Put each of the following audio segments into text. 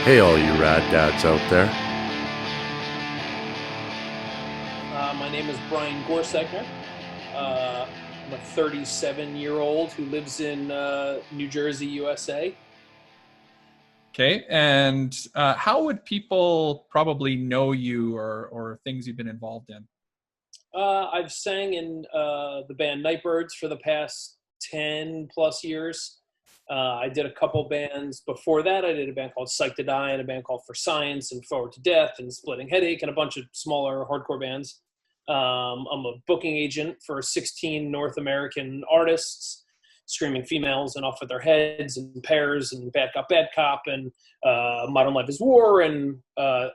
Hey, all you rad dads out there. My name is Brian Gorsegner. I'm a 37-year-old who lives in New Jersey, USA. Okay, and how would people probably know you or things you've been involved in? I've sang in the band Nightbirds for the past 10 plus years. I did a couple bands before that. I did a band called Psych to Die and a band called For Science and Forward to Death and Splitting Headache and a bunch of smaller hardcore bands. I'm a booking agent for 16 North American artists, screaming females and off with their heads and pairs and Bad Cop, Bad Cop and Modern Life is War and a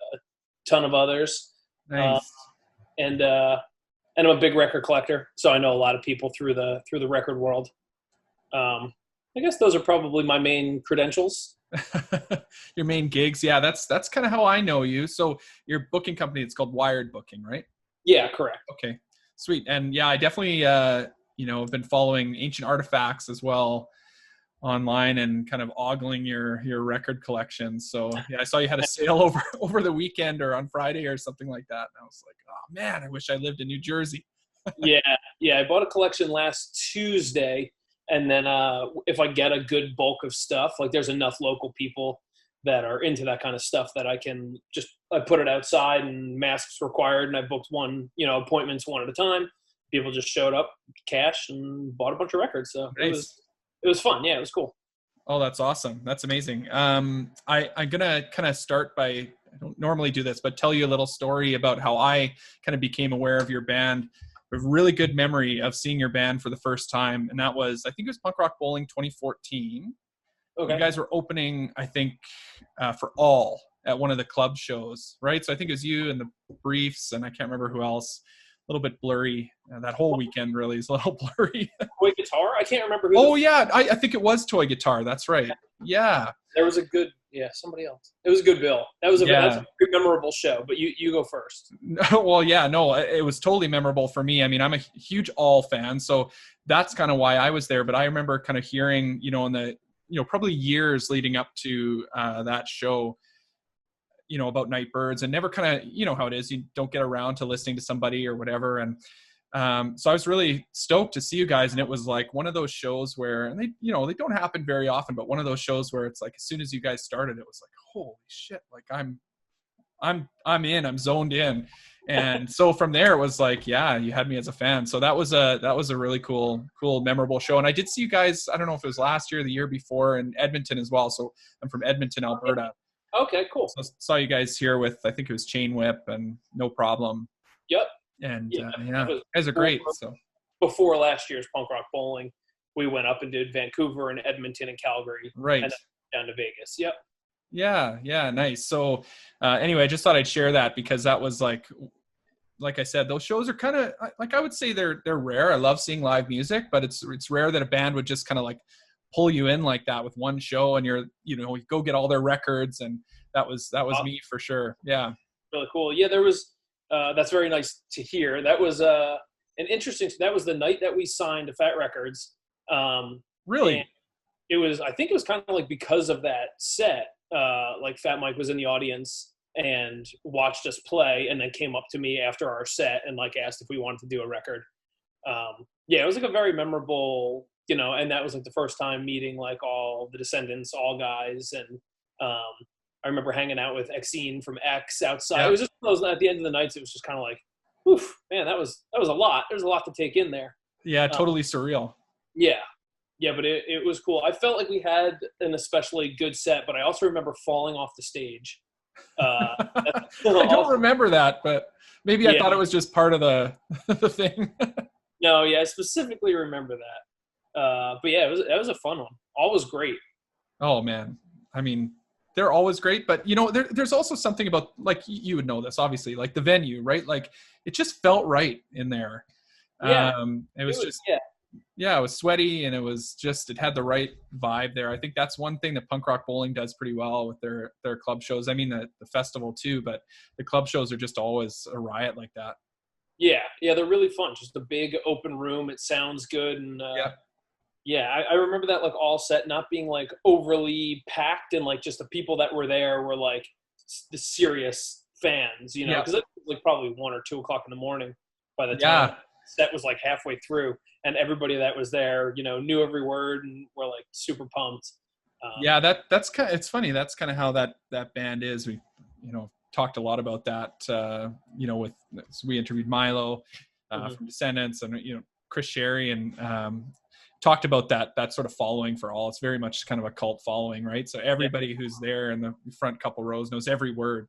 ton of others. Nice. And I'm a big record collector, so I know a lot of people through the record world. I guess those are probably my main credentials. Your main gigs, yeah. That's kind of how I know you. So your booking company, it's called Wired Booking, right? Yeah, correct. Okay, sweet. And yeah, I definitely have been following Ancient Artifacts as well online and kind of ogling your record collection. So yeah, I saw you had a sale over the weekend or on Friday or something like that. And I was like, oh man, I wish I lived in New Jersey. Yeah. I bought a collection last Tuesday, and then if I get a good bulk of stuff, like there's enough local people that are into that kind of stuff that I put it outside and masks required, and I booked appointments one at a time. People just showed up, cash, and bought a bunch of records. So Nice. It was fun. Yeah, it was cool. Oh, that's awesome. That's amazing. I'm gonna kind of start by, I don't normally do this, but tell you a little story about how I kind of became aware of your band. I have a really good memory of seeing your band for the first time, and that was, I think it was Punk Rock Bowling 2014. Okay. You guys were opening, I think, for All at one of the club shows, right? So I think it was you and the Briefs, and I can't remember who else. A little bit blurry. That whole weekend really is a little blurry. Toy Guitar? I can't remember who. Oh, yeah. I think it was Toy Guitar. That's right. Yeah. There was a good, somebody else. It was a good bill. That's a very memorable show, but you go first. Well, yeah, no, it was totally memorable for me. I mean, I'm a huge All fan, so that's kind of why I was there. But I remember kind of hearing, in the, probably years leading up to that show, about Nightbirds, and never kind of, how it is, you don't get around to listening to somebody or whatever. And so I was really stoked to see you guys. And it was like one of those shows where, and they don't happen very often, but one of those shows where it's like, as soon as you guys started, it was like, holy shit, like I'm zoned in. And so from there it was like, yeah, you had me as a fan. So that was a really cool, memorable show. And I did see you guys, I don't know if it was last year or the year before, in Edmonton as well. So I'm from Edmonton, Alberta. Okay, cool. So I saw you guys here with, I think it was Chain Whip and No Problem. Yep. And you guys are great. So before last year's Punk Rock Bowling, we went up and did Vancouver and Edmonton and Calgary. Right. And then down to Vegas. Yep. Yeah, nice. So anyway, I just thought I'd share that because that was like I said, those shows are kind of like, I would say they're rare. I love seeing live music, but it's rare that a band would just kind of like pull you in like that with one show, and you go get all their records, and that was me for sure. Yeah. Really cool. Yeah, there was that's very nice to hear. That was that was the night that we signed to Fat Records. Really? I think it was kind of like because of that set, like Fat Mike was in the audience and watched us play, and then came up to me after our set and like asked if we wanted to do a record. It was like a very memorable, and that was like the first time meeting like all the Descendants, all guys. And I remember hanging out with Exene from X outside. Yeah. It was just one of those, at the end of the nights, it was just kind of like, oof, man, that was a lot. There's a lot to take in there. Yeah, totally surreal. Yeah, but it was cool. I felt like we had an especially good set, but I also remember falling off the stage. I don't remember that, but maybe I thought it was just part of the thing. No, I specifically remember that. But yeah, it was a fun one. All was great. Oh man, I mean, they're always great, but there's also something about, like, you would know this, obviously, like the venue, right? Like it just felt right in there. Yeah, it was it was sweaty, and it had the right vibe there. I think that's one thing that Punk Rock Bowling does pretty well with their club shows. I mean, the festival too, but the club shows are just always a riot like that. Yeah, they're really fun. Just a big open room. It sounds good, and Yeah, I remember that like all set not being like overly packed, and like just the people that were there were like the serious fans, you know, Yeah. because it was like probably 1 or 2 o'clock in the morning by the time Yeah. set was like halfway through, and everybody that was there, you know, knew every word and were like super pumped. Yeah, that's kind of, it's funny. That's kind of how that band is. We, you know, talked a lot about that, you know, so we interviewed Milo from Descendants, and, you know, Chris Sherry, and talked about that sort of following for all. It's very much kind of a cult following, right? So everybody who's there in the front couple rows knows every word.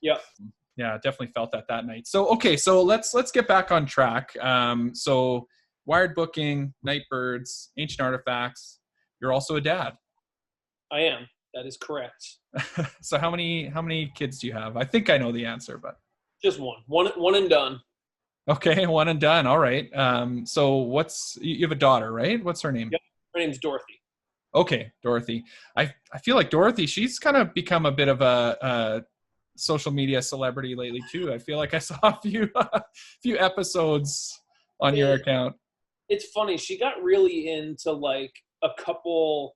Yep. Yeah, definitely felt that night. So, okay, so let's get back on track. So Wired Booking, Nightbirds, Ancient Artifacts. You're also a dad. I am. That is correct. So how many kids do you have? I think I know the answer, but Just one and done. okay, one and done. All right. So you have a daughter, right? What's her name? Yep. Her name's Dorothy. Okay, Dorothy. I feel like Dorothy, she's kind of become a bit of a social media celebrity lately too. I feel like I saw a few episodes on your account. It's funny. She got really into like a couple,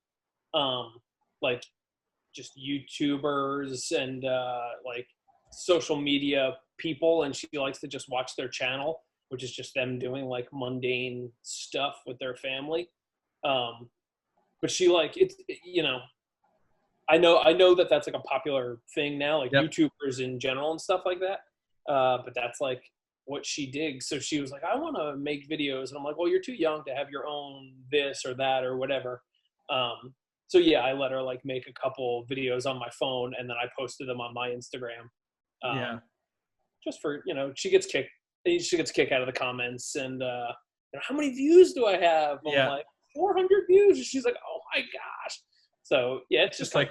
like just YouTubers and like social media people, and she likes to just watch their channel, which is just them doing like mundane stuff with their family. But she like you know, I know that that's like a popular thing now, like YouTubers in general and stuff like that. But that's like what she digs. So she was like, I want to make videos. And I'm like, well, you're too young to have your own this or that or whatever. So yeah, I let her like make a couple videos on my phone, and then I posted them on my Instagram. Just for, you know, she gets kick out of the comments, and you know, how many views do I have? I'm like, 400 views. And she's like, oh my gosh. So yeah, it's just like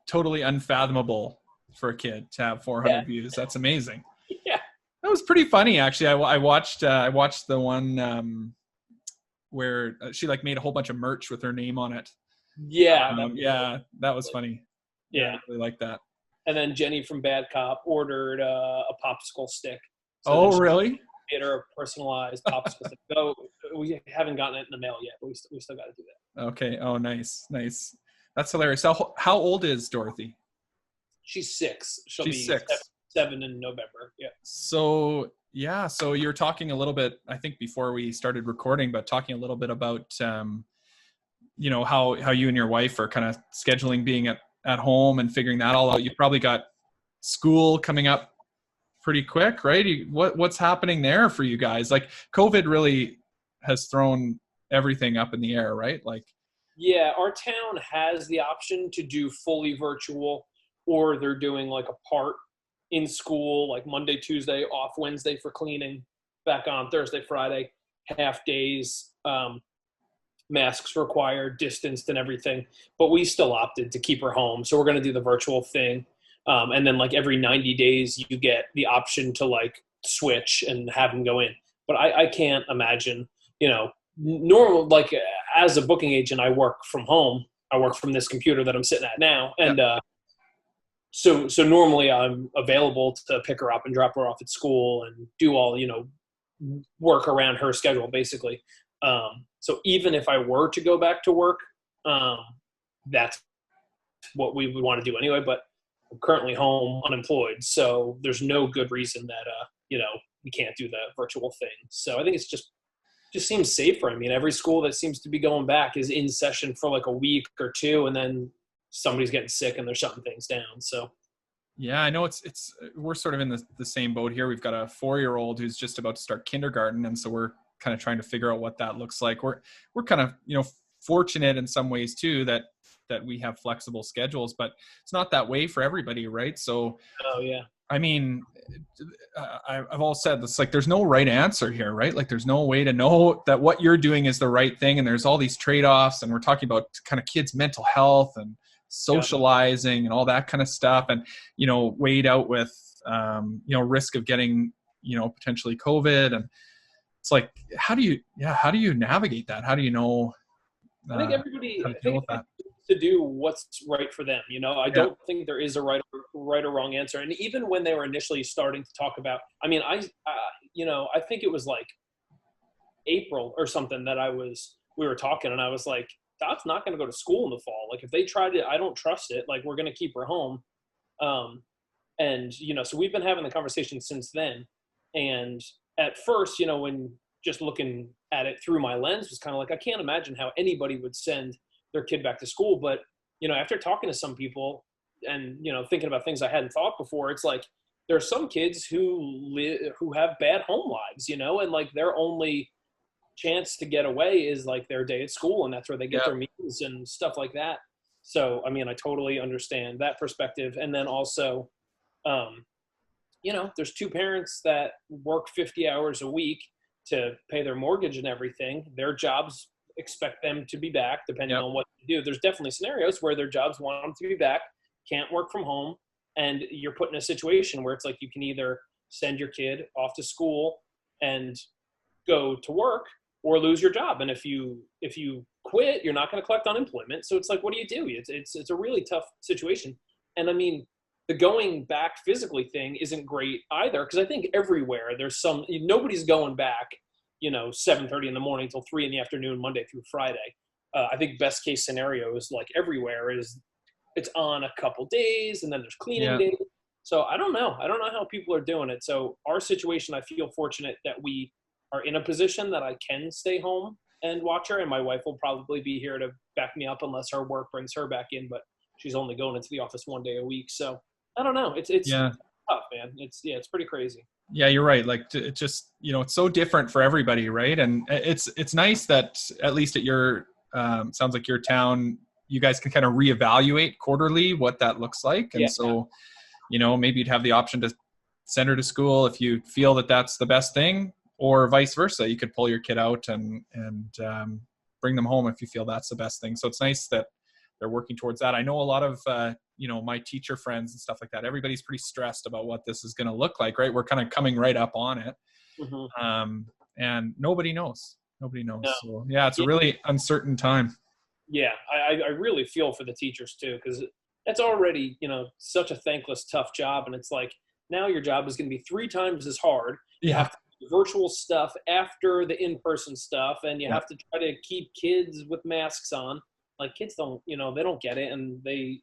totally unfathomable for a kid to have 400 views. That's amazing. Yeah, that was pretty funny actually. I watched the one where she like made a whole bunch of merch with her name on it. That was funny. Yeah, I really like that. And then Jenny from Bad Cop ordered a popsicle stick. So really? Get her a personalized popsicle stick. Though we haven't gotten it in the mail yet, but we still got to do that. Okay. Oh, nice. That's hilarious. How old is Dorothy? She's 6. She'll be 6. 7 in November. Yeah. So you're talking a little bit, I think, before we started recording, but talking a little bit about, you know, how you and your wife are kind of scheduling being at home and figuring that all out. You probably got school coming up pretty quick, right? What's happening there for you guys? Like COVID really has thrown everything up in the air, right? Like, yeah, our town has the option to do fully virtual, or they're doing like a part in school, like Monday, Tuesday, off Wednesday for cleaning, back on Thursday, Friday, half days, masks required, distanced and everything. But we still opted to keep her home. So we're going to do the virtual thing. And then like every 90 days you get the option to like switch and have them go in. But I can't imagine, you know, normal, like as a booking agent, I work from home. I work from this computer that I'm sitting at now. And so normally I'm available to pick her up and drop her off at school and do all, you know, work around her schedule basically. So even if I were to go back to work, that's what we would want to do anyway. But I'm currently home unemployed, so there's no good reason that you know, we can't do the virtual thing. So I think it's just seems safer. I mean, every school that seems to be going back is in session for like a week or two, and then somebody's getting sick and they're shutting things down. So yeah, I know it's we're sort of in the same boat here. We've got a 4-year-old who's just about to start kindergarten, and so we're kind of trying to figure out what that looks like. We're kind of, you know, fortunate in some ways too that we have flexible schedules, but it's not that way for everybody, right? So I mean, I've all said this, like, there's no right answer here, right? Like, there's no way to know that what you're doing is the right thing, and there's all these trade-offs, and we're talking about kind of kids' mental health and socializing and all that kind of stuff, and, you know, weighed out with you know, risk of getting, you know, potentially COVID. And it's like, how do you navigate that? How do you know I think everybody to do what's right for them. You know, I don't think there is a right or wrong answer. And even when they were initially starting to talk about, I mean, you know, I think it was like April or something that I was we were talking, and I was like, Dot's not going to go to school in the fall. Like, if they tried it, I don't trust it. Like, we're going to keep her home. And, so we've been having the conversation since then. And at first, when just looking at it through my lens was kind of like, I can't imagine how anybody would send their kid back to school. But, after talking to some people and, thinking about things I hadn't thought before, it's like, there are some kids who have bad home lives, and like their only chance to get away is like their day at school, and that's where they get their meals and stuff like that. So, I mean, I totally understand that perspective. And then also, there's two parents that work 50 hours a week to pay their mortgage and everything. Their jobs expect them to be back depending on what they do. There's definitely scenarios where their jobs want them to be back, can't work from home. And you're put in a situation where it's like, you can either send your kid off to school and go to work, or lose your job. And if you quit, you're not going to collect unemployment. So it's like, what do you do? It's a really tough situation. And I mean, the going back physically thing isn't great either, because I think everywhere nobody's going back, 7:30 in the morning till 3 in the afternoon, Monday through Friday. I think best case scenario is like everywhere is it's on a couple days, and then there's cleaning days. So I don't know how people are doing it. So our situation, I feel fortunate that we are in a position that I can stay home and watch her, and my wife will probably be here to back me up unless her work brings her back in, but she's only going into the office 1 day a week. So I don't know. It's tough, man. It's pretty crazy. Yeah, you're right. Like, it just, it's so different for everybody, right? And it's nice that at least at your sounds like your town, you guys can kind of reevaluate quarterly what that looks like. And so, maybe you'd have the option to send her to school if you feel that that's the best thing, or vice versa. You could pull your kid out and bring them home if you feel that's the best thing. So it's nice that they're working towards that. I know a lot of, my teacher friends and stuff like that, everybody's pretty stressed about what this is going to look like, right? We're kind of coming right up on it. Mm-hmm. And nobody knows. No. So yeah, it's a really uncertain time. Yeah. I really feel for the teachers too, because that's already, such a thankless, tough job. And it's like, now your job is going to be 3 times as hard. You have to do virtual stuff after the in-person stuff, and you have to try to keep kids with masks on. Like, kids don't, they don't get it, and they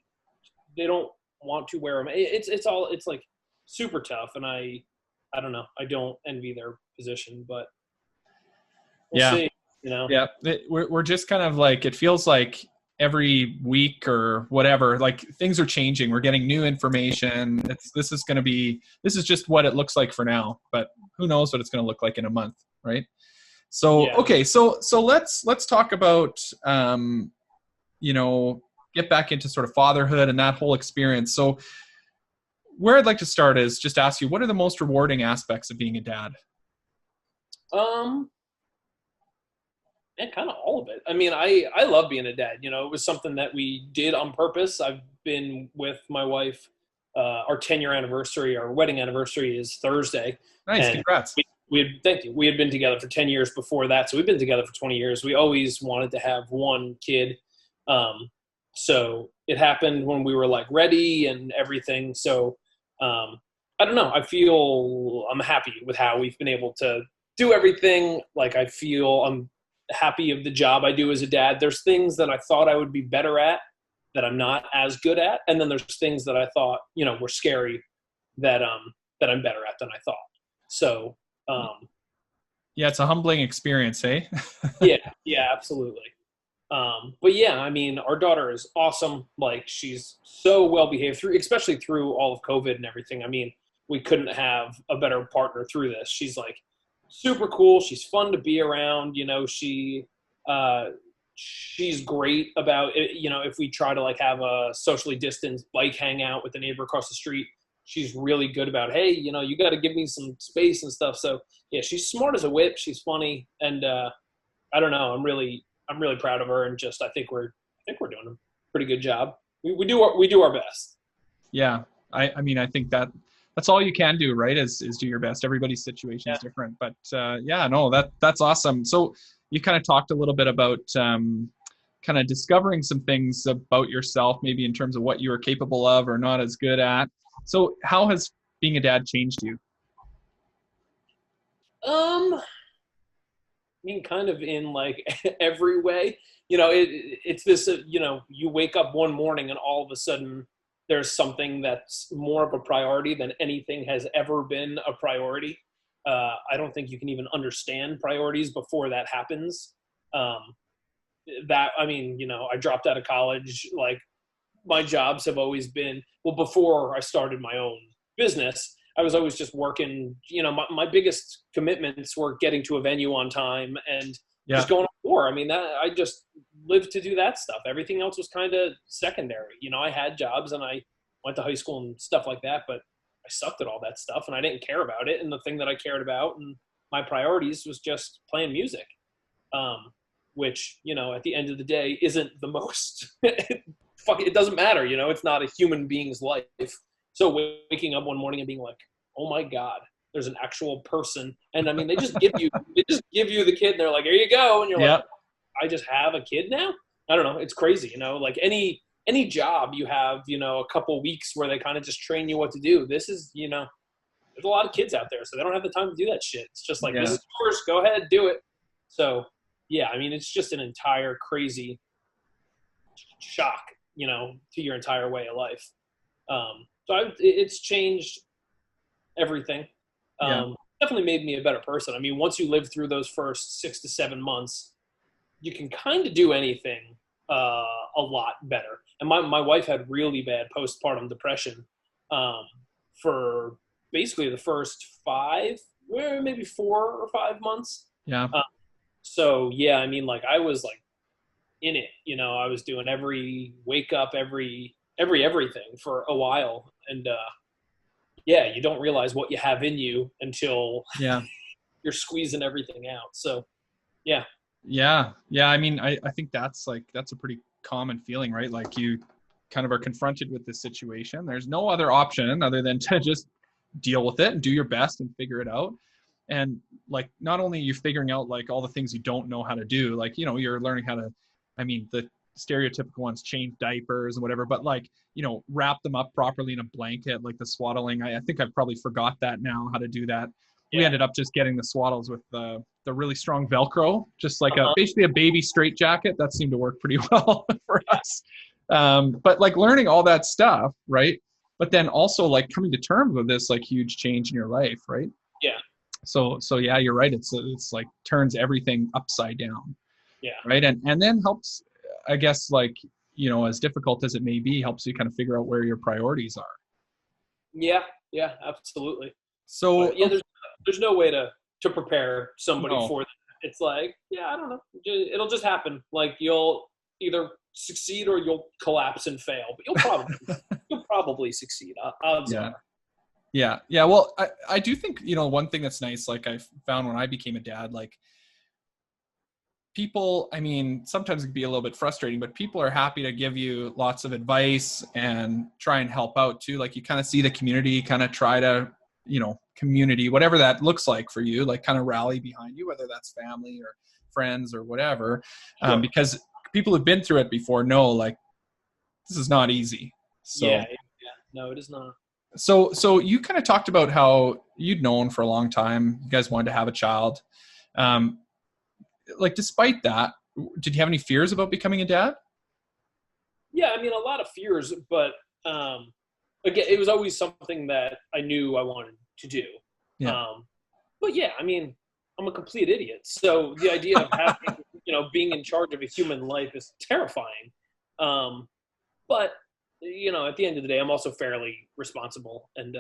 don't want to wear them. It's like super tough. And I don't know. I don't envy their position, but we'll see, Yeah. We're just kind of like, it feels like every week or whatever, like things are changing. We're getting new information. This is just what it looks like for now, but who knows what it's going to look like in a month. Right. So, okay. So let's talk about, get back into sort of fatherhood and that whole experience. So where I'd like to start is just ask you, what are the most rewarding aspects of being a dad? And kind of all of it. I mean, I love being a dad. It was something that we did on purpose. I've been with my wife. Our 10-year anniversary, our wedding anniversary is Thursday. Nice, congrats. Thank you. We had been together for 10 years before that, so we've been together for 20 years. We always wanted to have one kid. So it happened when we were like ready and everything. So I don't know. I feel I'm happy with how we've been able to do everything. Like, I feel I'm happy of the job I do as a dad. There's things that I thought I would be better at that I'm not as good at. And then there's things that I thought, were scary that I'm better at than I thought. So, yeah, it's a humbling experience, hey? Yeah, absolutely. But yeah, I mean, our daughter is awesome. Like, she's so well behaved especially through all of COVID and everything. I mean, we couldn't have a better partner through this. She's like super cool. She's fun to be around. She's great about it. If we try to like have a socially distanced bike hangout with the neighbor across the street, she's really good about, hey, you got to give me some space and stuff. So yeah, she's smart as a whip. She's funny. And, I don't know. I'm really proud of her. And just, I think we're doing a pretty good job. We do our best. Yeah. I mean, I think that's all you can do, right? Is do your best. Everybody's situation is different, but that's awesome. So you kind of talked a little bit about kind of discovering some things about yourself, maybe in terms of what you are capable of or not as good at. So how has being a dad changed you? mean, kind of in like every way. It's this, you wake up one morning and all of a sudden there's something that's more of a priority than anything has ever been a priority. I don't think you can even understand priorities before that happens. I dropped out of college. Like, my jobs have always been, well, before I started my own business, I was always just working. My biggest commitments were getting to a venue on time and just going on tour. I mean, I just lived to do that stuff. Everything else was kind of secondary. I had jobs and I went to high school and stuff like that, but I sucked at all that stuff and I didn't care about it. And the thing that I cared about and my priorities was just playing music, which, at the end of the day isn't the most, it doesn't matter. It's not a human being's life. So waking up one morning and being like, oh my God, there's an actual person. And I mean, they just give you the kid and they're like, here you go. And you're like, I just have a kid now? I don't know. It's crazy. Like any job you have, a couple weeks where they kind of just train you what to do. This is, there's a lot of kids out there, so they don't have the time to do that shit. It's just like, this is yours, go ahead, do it. So yeah, I mean, it's just an entire crazy shock, to your entire way of life. It's changed everything. Definitely made me a better person. I mean, once you live through those first 6 to 7 months, you can kind of do anything a lot better. And my wife had really bad postpartum depression for basically the first 5, maybe 4 or 5 months. Yeah. So yeah, I mean, like, I was like in it, I was doing every wake up, every everything for a while. And you don't realize what you have in you until you're squeezing everything out. So yeah. I mean, I think that's a pretty common feeling, right? Like, you kind of are confronted with this situation. There's no other option other than to just deal with it and do your best and figure it out. And like, not only are you figuring out like all the things you don't know how to do, like, you're learning how to, I mean, the stereotypical ones, change diapers and whatever, but like, wrap them up properly in a blanket, like the swaddling. I think I've probably forgot that now, how to do that. We ended up just getting the swaddles with the really strong Velcro, just like basically a baby straight jacket. That seemed to work pretty well for us. But like learning all that stuff, right? But then also like coming to terms with this like huge change in your life, right? Yeah. So yeah, you're right. It's like turns everything upside down. Yeah. Right. And then helps, I guess, like, as difficult as it may be, helps you kind of figure out where your priorities are. Yeah. Yeah, absolutely. So there's no way to prepare somebody for that. It's like, I don't know. It'll just happen. Like, you'll either succeed or you'll collapse and fail, but you'll probably succeed. Odds are. Yeah. Well, I do think, one thing that's nice, like I found when I became a dad, like, people, I mean, sometimes it can be a little bit frustrating, but people are happy to give you lots of advice and try and help out too. Like, you kind of see the community kind of try to, community, whatever that looks like for you, like kind of rally behind you, whether that's family or friends or whatever. Sure. Because people who've been through it before know, like, this is not easy. So, yeah. No, it is not. So you kind of talked about how you'd known for a long time, you guys wanted to have a child. Like, despite that, did you have any fears about becoming a dad? Yeah, I mean, a lot of fears, but again, it was always something that I knew I wanted to do. Yeah. But yeah, I mean, I'm a complete idiot. So the idea of having, being in charge of a human life is terrifying. But, at the end of the day, I'm also fairly responsible and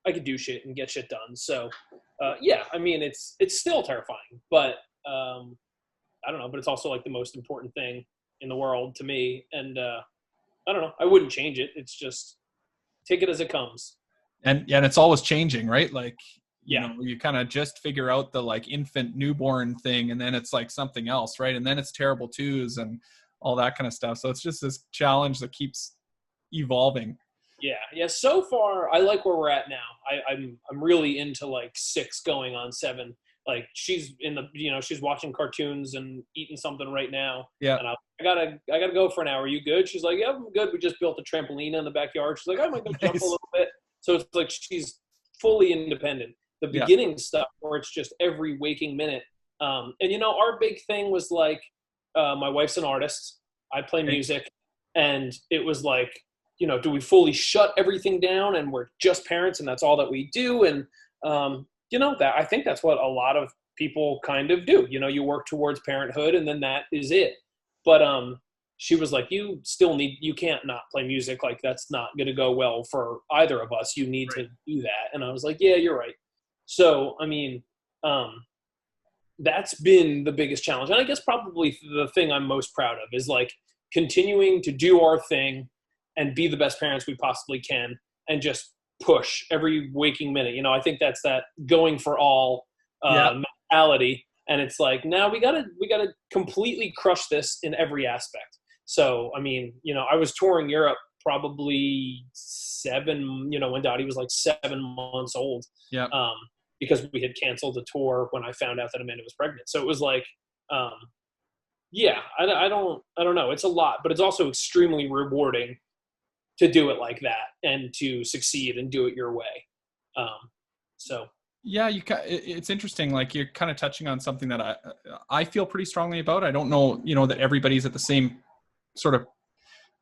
I could do shit and get shit done. So yeah, I mean, it's still terrifying, but I don't know, but it's also like the most important thing in the world to me. And I don't know, I wouldn't change it. It's just take it as it comes. And it's always changing, right? Like, Yeah. You kind of just figure out the like infant newborn thing, and then it's like something else, right? And then it's terrible twos and all that kind of stuff. So it's just this challenge that keeps evolving. Yeah. So far, I like where we're at now. I'm really into like 6 going on 7. Like, she's in the, she's watching cartoons and eating something right now. Yeah. And I gotta go for an hour. Are you good? She's like, yeah, I'm good. We just built a trampoline in the backyard. She's like, I might go jump a little bit. So it's like she's fully independent. The beginning stuff where it's just every waking minute And, you know, our big thing was like, my wife's an artist. I play music. And it was like, you know, do we fully shut everything down and we're just parents and that's all that we do? And, you know, that I think that's what a lot of people kind of do. You know, you work towards parenthood and then that is it. But she was like, you can't not play music. Like, that's not going to go well for either of us. You need to do that. And I was like, yeah, you're right. So, I mean, that's been the biggest challenge. And I guess probably the thing I'm most proud of is like continuing to do our thing and be the best parents we possibly can and just push every waking minute. You know, I think that's that going for all mentality. And it's like, now we gotta completely crush this in every aspect. So, I mean, you know, I was touring Europe probably when Dottie was like 7 months old. Yeah. Because we had canceled the tour when I found out that Amanda was pregnant. So it was like, I don't know. It's a lot, but it's also extremely rewarding to do it like that and to succeed and do it your way. Yeah, it's interesting. Like, you're kind of touching on something that I feel pretty strongly about. I don't know, you know, that everybody's at the same sort of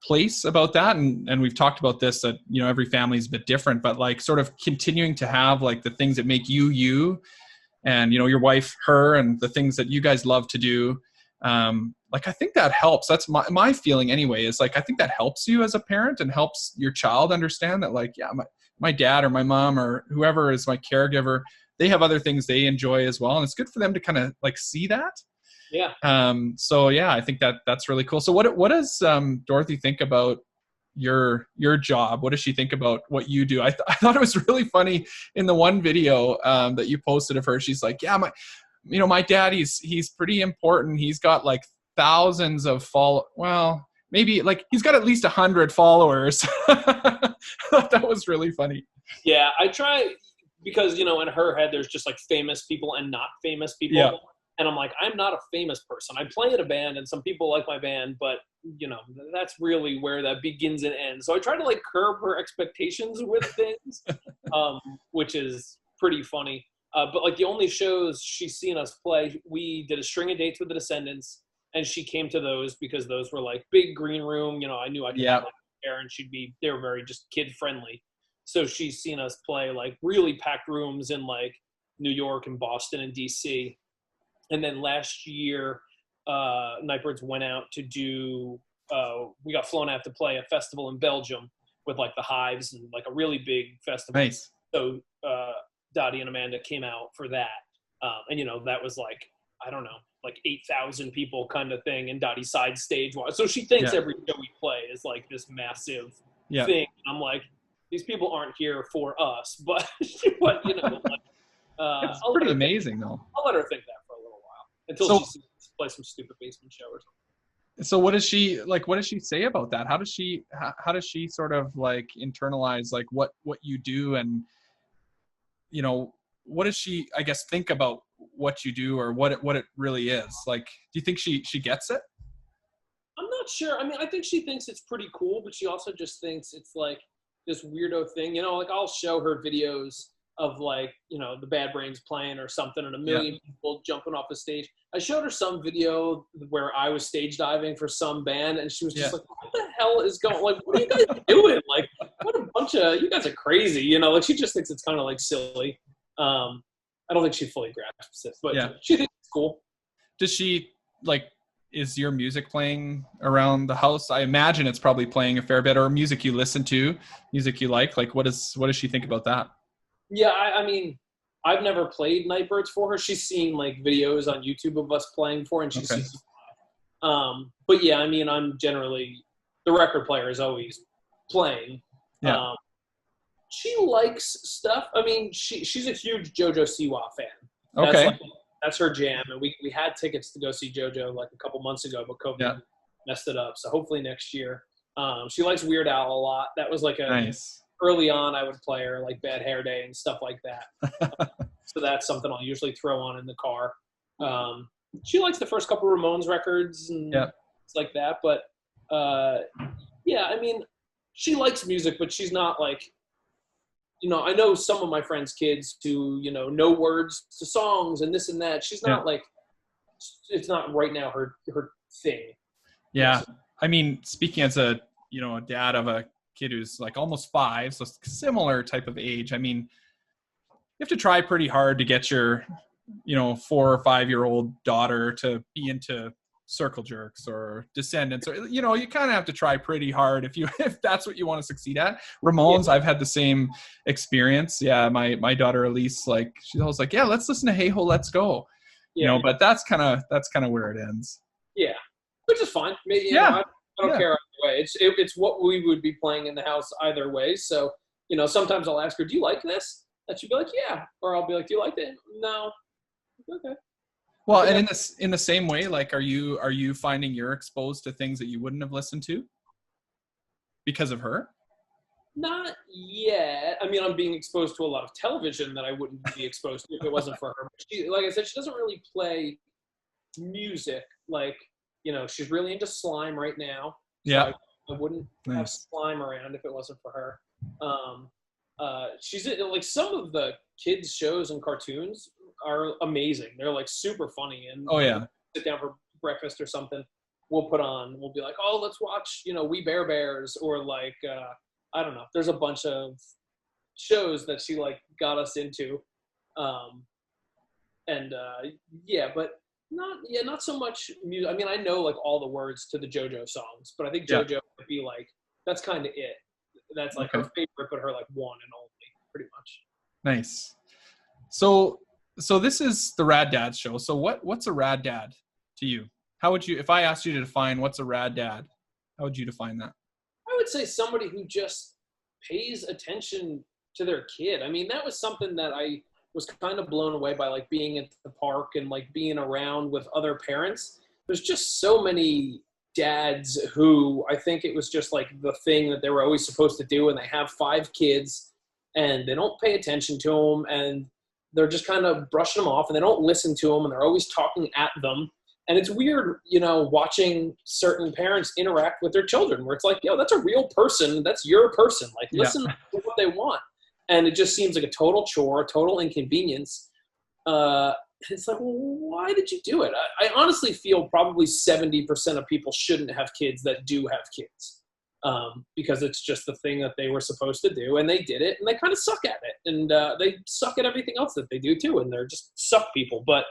place about that. And we've talked about this, that, you know, every family is a bit different, but like sort of continuing to have like the things that make you, and, you know, your wife, her, and the things that you guys love to do. Like, I think that helps. That's my feeling anyway, is like, I think that helps you as a parent and helps your child understand that, like, yeah, my dad or my mom or whoever is my caregiver, they have other things they enjoy as well. And it's good for them to kind of like see that. Yeah. So yeah, I think that's really cool. So what does Dorothy think about your job? What does she think about what you do? I thought it was really funny in the one video that you posted of her. She's like, yeah, my dad, he's pretty important. He's got like thousands of maybe like he's got at least 100 followers. I thought that was really funny. Yeah, I try, because, you know, in her head, there's just like famous people and not famous people. Yeah. And I'm like, I'm not a famous person. I play in a band and some people like my band, but, you know, that's really where that begins and ends. So I try to like curb her expectations with things, which is pretty funny. But like the only shows she's seen us play, we did a string of dates with the Descendants, and she came to those because those were like big green room. You know, I knew I could have like hair, and they were very just kid friendly. So she's seen us play like really packed rooms in like New York and Boston and DC. And then last year, Nightbirds went out to do, we got flown out to play a festival in Belgium with like the Hives and like a really big festival. Nice. So Dottie and Amanda came out for that. And, you know, that was like, I don't know, like 8,000 people kind of thing, and Dottie's side stage was. So she thinks every show we play is like this massive thing. I'm like, these people aren't here for us, but you know, like, it's pretty amazing though. I'll let her think that for a little while until she sees us play some stupid basement show or something. So what does she say about that? How does she sort of like internalize like what you do, and, you know, what does she, I guess, think about what you do or what it really is? Like, do you think she gets it? I'm not sure. I mean, I think she thinks it's pretty cool, but she also just thinks it's like this weirdo thing. You know, like I'll show her videos of like, you know, the Bad Brains playing or something and a million people jumping off the stage. I showed her some video where I was stage diving for some band, and she was just like, what the hell is going, like, what are you guys doing? Like, what a bunch of, you guys are crazy, you know, like she just thinks it's kind of like silly. I don't think she fully grasps it, but she thinks it's cool. Does she like, is your music playing around the house? I imagine it's probably playing a fair bit, or music you listen to, music you like what does she think about that? Yeah, I mean, I've never played Nightbirds for her. She's seen like videos on YouTube of us playing for her, and she's seen but yeah, I mean, I'm generally, the record player is always playing. Yeah. She likes stuff. I mean, she's a huge JoJo Siwa fan. Okay. That's her jam, and we had tickets to go see JoJo like a couple months ago, but COVID messed it up. So hopefully next year. She likes Weird Al a lot. That was like early on, I would play her like Bad Hair Day and stuff like that. So that's something I'll usually throw on in the car. She likes the first couple Ramones records and stuff like that. But yeah, I mean, she likes music, but she's not like, you know, I know some of my friends' kids who, you know words to songs and this and that. She's not like it's not right now her thing. Yeah. I mean, speaking as a dad of a kid who's like almost 5, so similar type of age. I mean, you have to try pretty hard to get your 4 or 5-year-old daughter to be into circle jerks or Descendants, or you kind of have to try pretty hard if that's what you want to succeed at. Ramones, I've had the same experience. Yeah, my daughter Elise, like, she's always like, yeah, let's listen to Hey Ho, Let's Go. But that's kind of where it ends. Yeah, which is fine. Maybe, I don't care either way. It's what we would be playing in the house either way. So sometimes I'll ask her, do you like this? And she'll be like, yeah, or I'll be like, do you like it? No. Okay. Well, and in the same way, like, are you finding you're exposed to things that you wouldn't have listened to because of her? Not yet. I mean, I'm being exposed to a lot of television that I wouldn't be exposed to if it wasn't for her. She, like I said, she doesn't really play music. Like, she's really into slime right now. So yeah. I wouldn't have slime around if it wasn't for her. She's in, like, some of the kids' shows and cartoons are amazing. They're like super funny, and sit down for breakfast or something, we'll be like, oh, let's watch We Bare Bears, or like I don't know, there's a bunch of shows that she like got us into, but not so much music. I mean, I know like all the words to the JoJo songs, but I think JoJo would be like, that's kind of it. That's like her favorite, but her like one and only, pretty much. Nice. So this is the Rad Dad show. So what's a Rad Dad to you? How would you, if I asked you to define what's a Rad Dad, how would you define that? I would say somebody who just pays attention to their kid. I mean, that was something that I was kind of blown away by, like being at the park and like being around with other parents. There's just so many dads who I think it was just like the thing that they were always supposed to do, and they have 5 kids and they don't pay attention to them, and they're just kind of brushing them off, and they don't listen to them, and they're always talking at them. And it's weird, watching certain parents interact with their children, where it's like, that's a real person. That's your person. Like, listen to what they want. And it just seems like a total chore, a total inconvenience. It's like, well, why did you do it? I honestly feel probably 70% of people shouldn't have kids that do have kids, because it's just the thing that they were supposed to do, and they did it, and they kind of suck at it, and they suck at everything else that they do too, and they're just suck people. But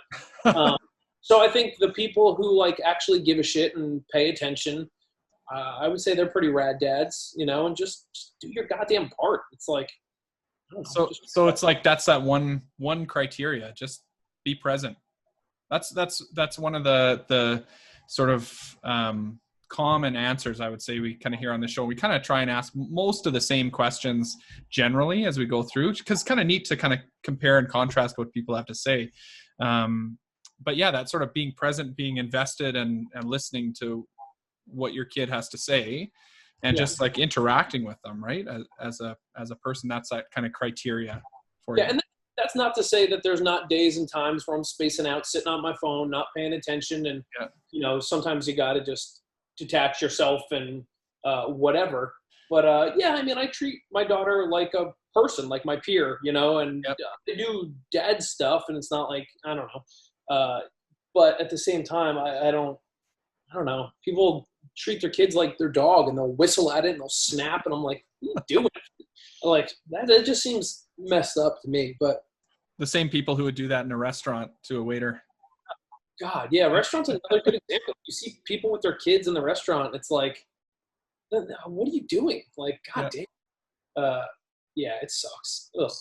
so I think the people who like actually give a shit and pay attention, I would say they're pretty rad dads, and just do your goddamn part. It's like, I don't know, so it's like that's that one criteria. Just be present. That's one of the sort of common answers I would say we kind of hear on the show. We kind of try and ask most of the same questions generally as we go through, because it's kind of neat to kind of compare and contrast what people have to say. But yeah, that sort of being present, being invested, and listening to what your kid has to say, and just like interacting with them, right? As a person, that's that kind of criteria for you. And that's not to say that there's not days and times where I'm spacing out, sitting on my phone, not paying attention. And, sometimes you got to just detach yourself and whatever. But I mean, I treat my daughter like a person, like my peer, and they do dad stuff, and it's not like, I don't know. But at the same time, I don't know. People treat their kids like their dog, and they'll whistle at it and they'll snap, and I'm like, what are you doing? Like that just seems messed up to me. But the same people who would do that in a restaurant to a waiter. God, yeah, restaurants are another good example. You see people with their kids in the restaurant, it's like, what are you doing? Like, God damn. It sucks. Ugh.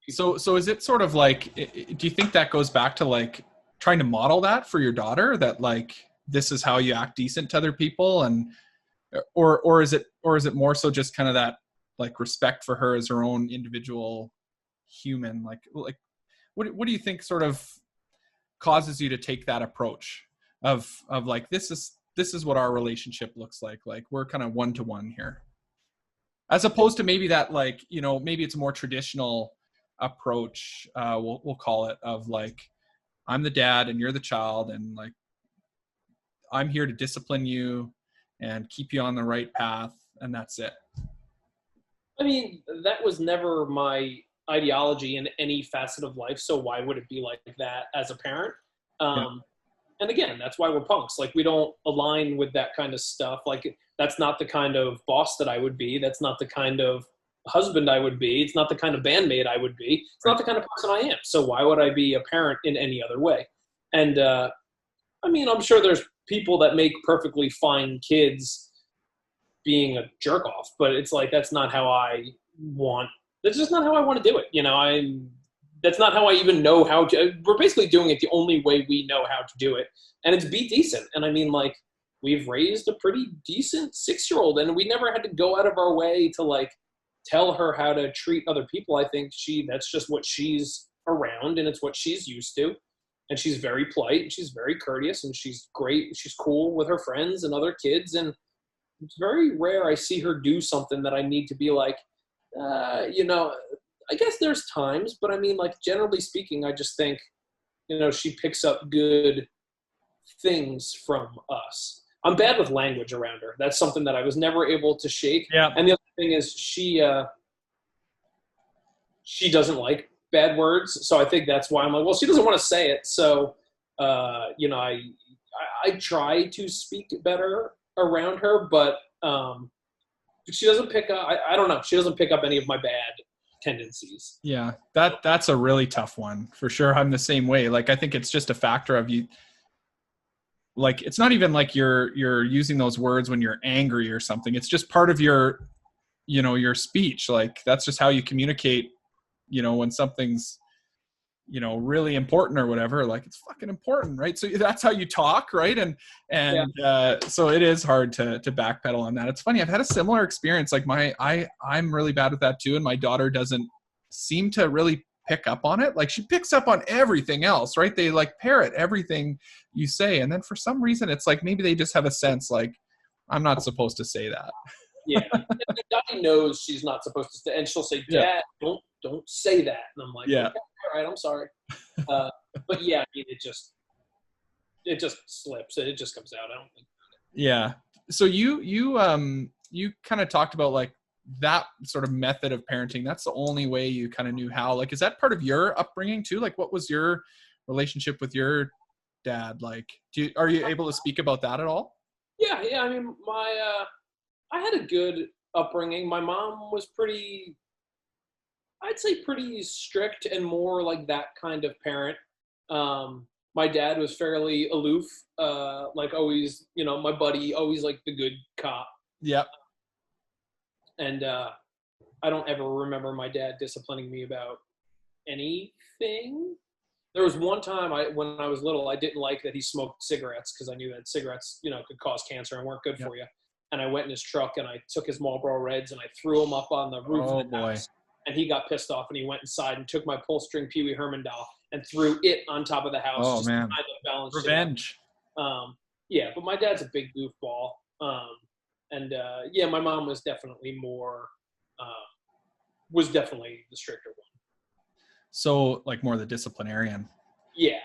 So is it sort of like, do you think that goes back to like trying to model that for your daughter, that like this is how you act decent to other people, and or is it more so just kind of that like respect for her as her own individual human? Like what do you think sort of causes you to take that approach of like, this is what our relationship looks like we're kind of one-to-one here, as opposed to maybe that, like, maybe it's a more traditional approach, we'll call it, of like, I'm the dad and you're the child, and like I'm here to discipline you and keep you on the right path, and that's it. I mean, that was never my ideology in any facet of life, so why would it be like that as a parent? and again, that's why we're punks. Like, we don't align with that kind of stuff. Like, that's not the kind of boss that I would be. That's not the kind of husband I would be. It's not the kind of bandmate I would be. It's not the kind of person I am. So why would I be a parent in any other way? And I mean, I'm sure there's people that make perfectly fine kids being a jerk off, but it's like, that's not how I want. That's just not how I want to do it. You know, that's not how I even know how to. We're basically doing it the only way we know how to do it, and it's be decent. And I mean, like, we've raised a pretty decent 6-year-old, and we never had to go out of our way to like tell her how to treat other people. I think that's just what she's around, and it's what she's used to. And she's very polite, and she's very courteous, and she's great. She's cool with her friends and other kids. And it's very rare I see her do something that I need to be like, you know, I guess there's times, but I mean, like, generally speaking, I just think, you know, she picks up good things from us. I'm bad with language around her. That's something that I was never able to shake. Yeah. And the other thing is she doesn't like bad words. So I think that's why I'm like, well, she doesn't want to say it. So, you know, I try to speak better around her, but she doesn't pick up, I don't know. She doesn't pick up any of my bad tendencies. Yeah, that's a really tough one for sure. I'm the same way. Like, I think it's just a factor of you. Like, it's not even like you're using those words when you're angry or something. It's just part of your, you know, your speech. Like, that's just how you communicate, you know, when something's, you know, really important or whatever. Like, it's fucking important, right? So that's how you talk, right? And so it is hard to backpedal on that. It's funny, I've had a similar experience. Like, I'm really bad at that too, and my daughter doesn't seem to really pick up on it. Like, she picks up on everything else, right? They like parrot everything you say, and then for some reason it's like maybe they just have a sense like, I'm not supposed to say that. Yeah, Dottie knows she's not supposed to say, and she'll say, Dad, don't say that. And I'm like, yeah, okay, all right, I'm sorry. But yeah, I mean, it just slips. It just comes out. I don't think. Yeah. So you kind of talked about like that sort of method of parenting. That's the only way you kind of knew how. Like, is that part of your upbringing too? Like, what was your relationship with your dad like? Are you able to speak about that at all? Yeah. I mean, I had a good upbringing. My mom was pretty strict and more like that kind of parent. My dad was fairly aloof, like always, you know, my buddy, always like the good cop. Yep. And I don't ever remember my dad disciplining me about anything. There was one time when I was little, I didn't like that he smoked cigarettes because I knew that cigarettes, you know, could cause cancer and weren't good for you. And I went in his truck and I took his Marlboro Reds and I threw them up on the roof of the house. And he got pissed off and he went inside and took my pull string Pee Wee Herman doll and threw it on top of the house. Oh, man. Revenge. Yeah, but my dad's a big goofball. Yeah, my mom was definitely the stricter one. So like more the disciplinarian. Yeah.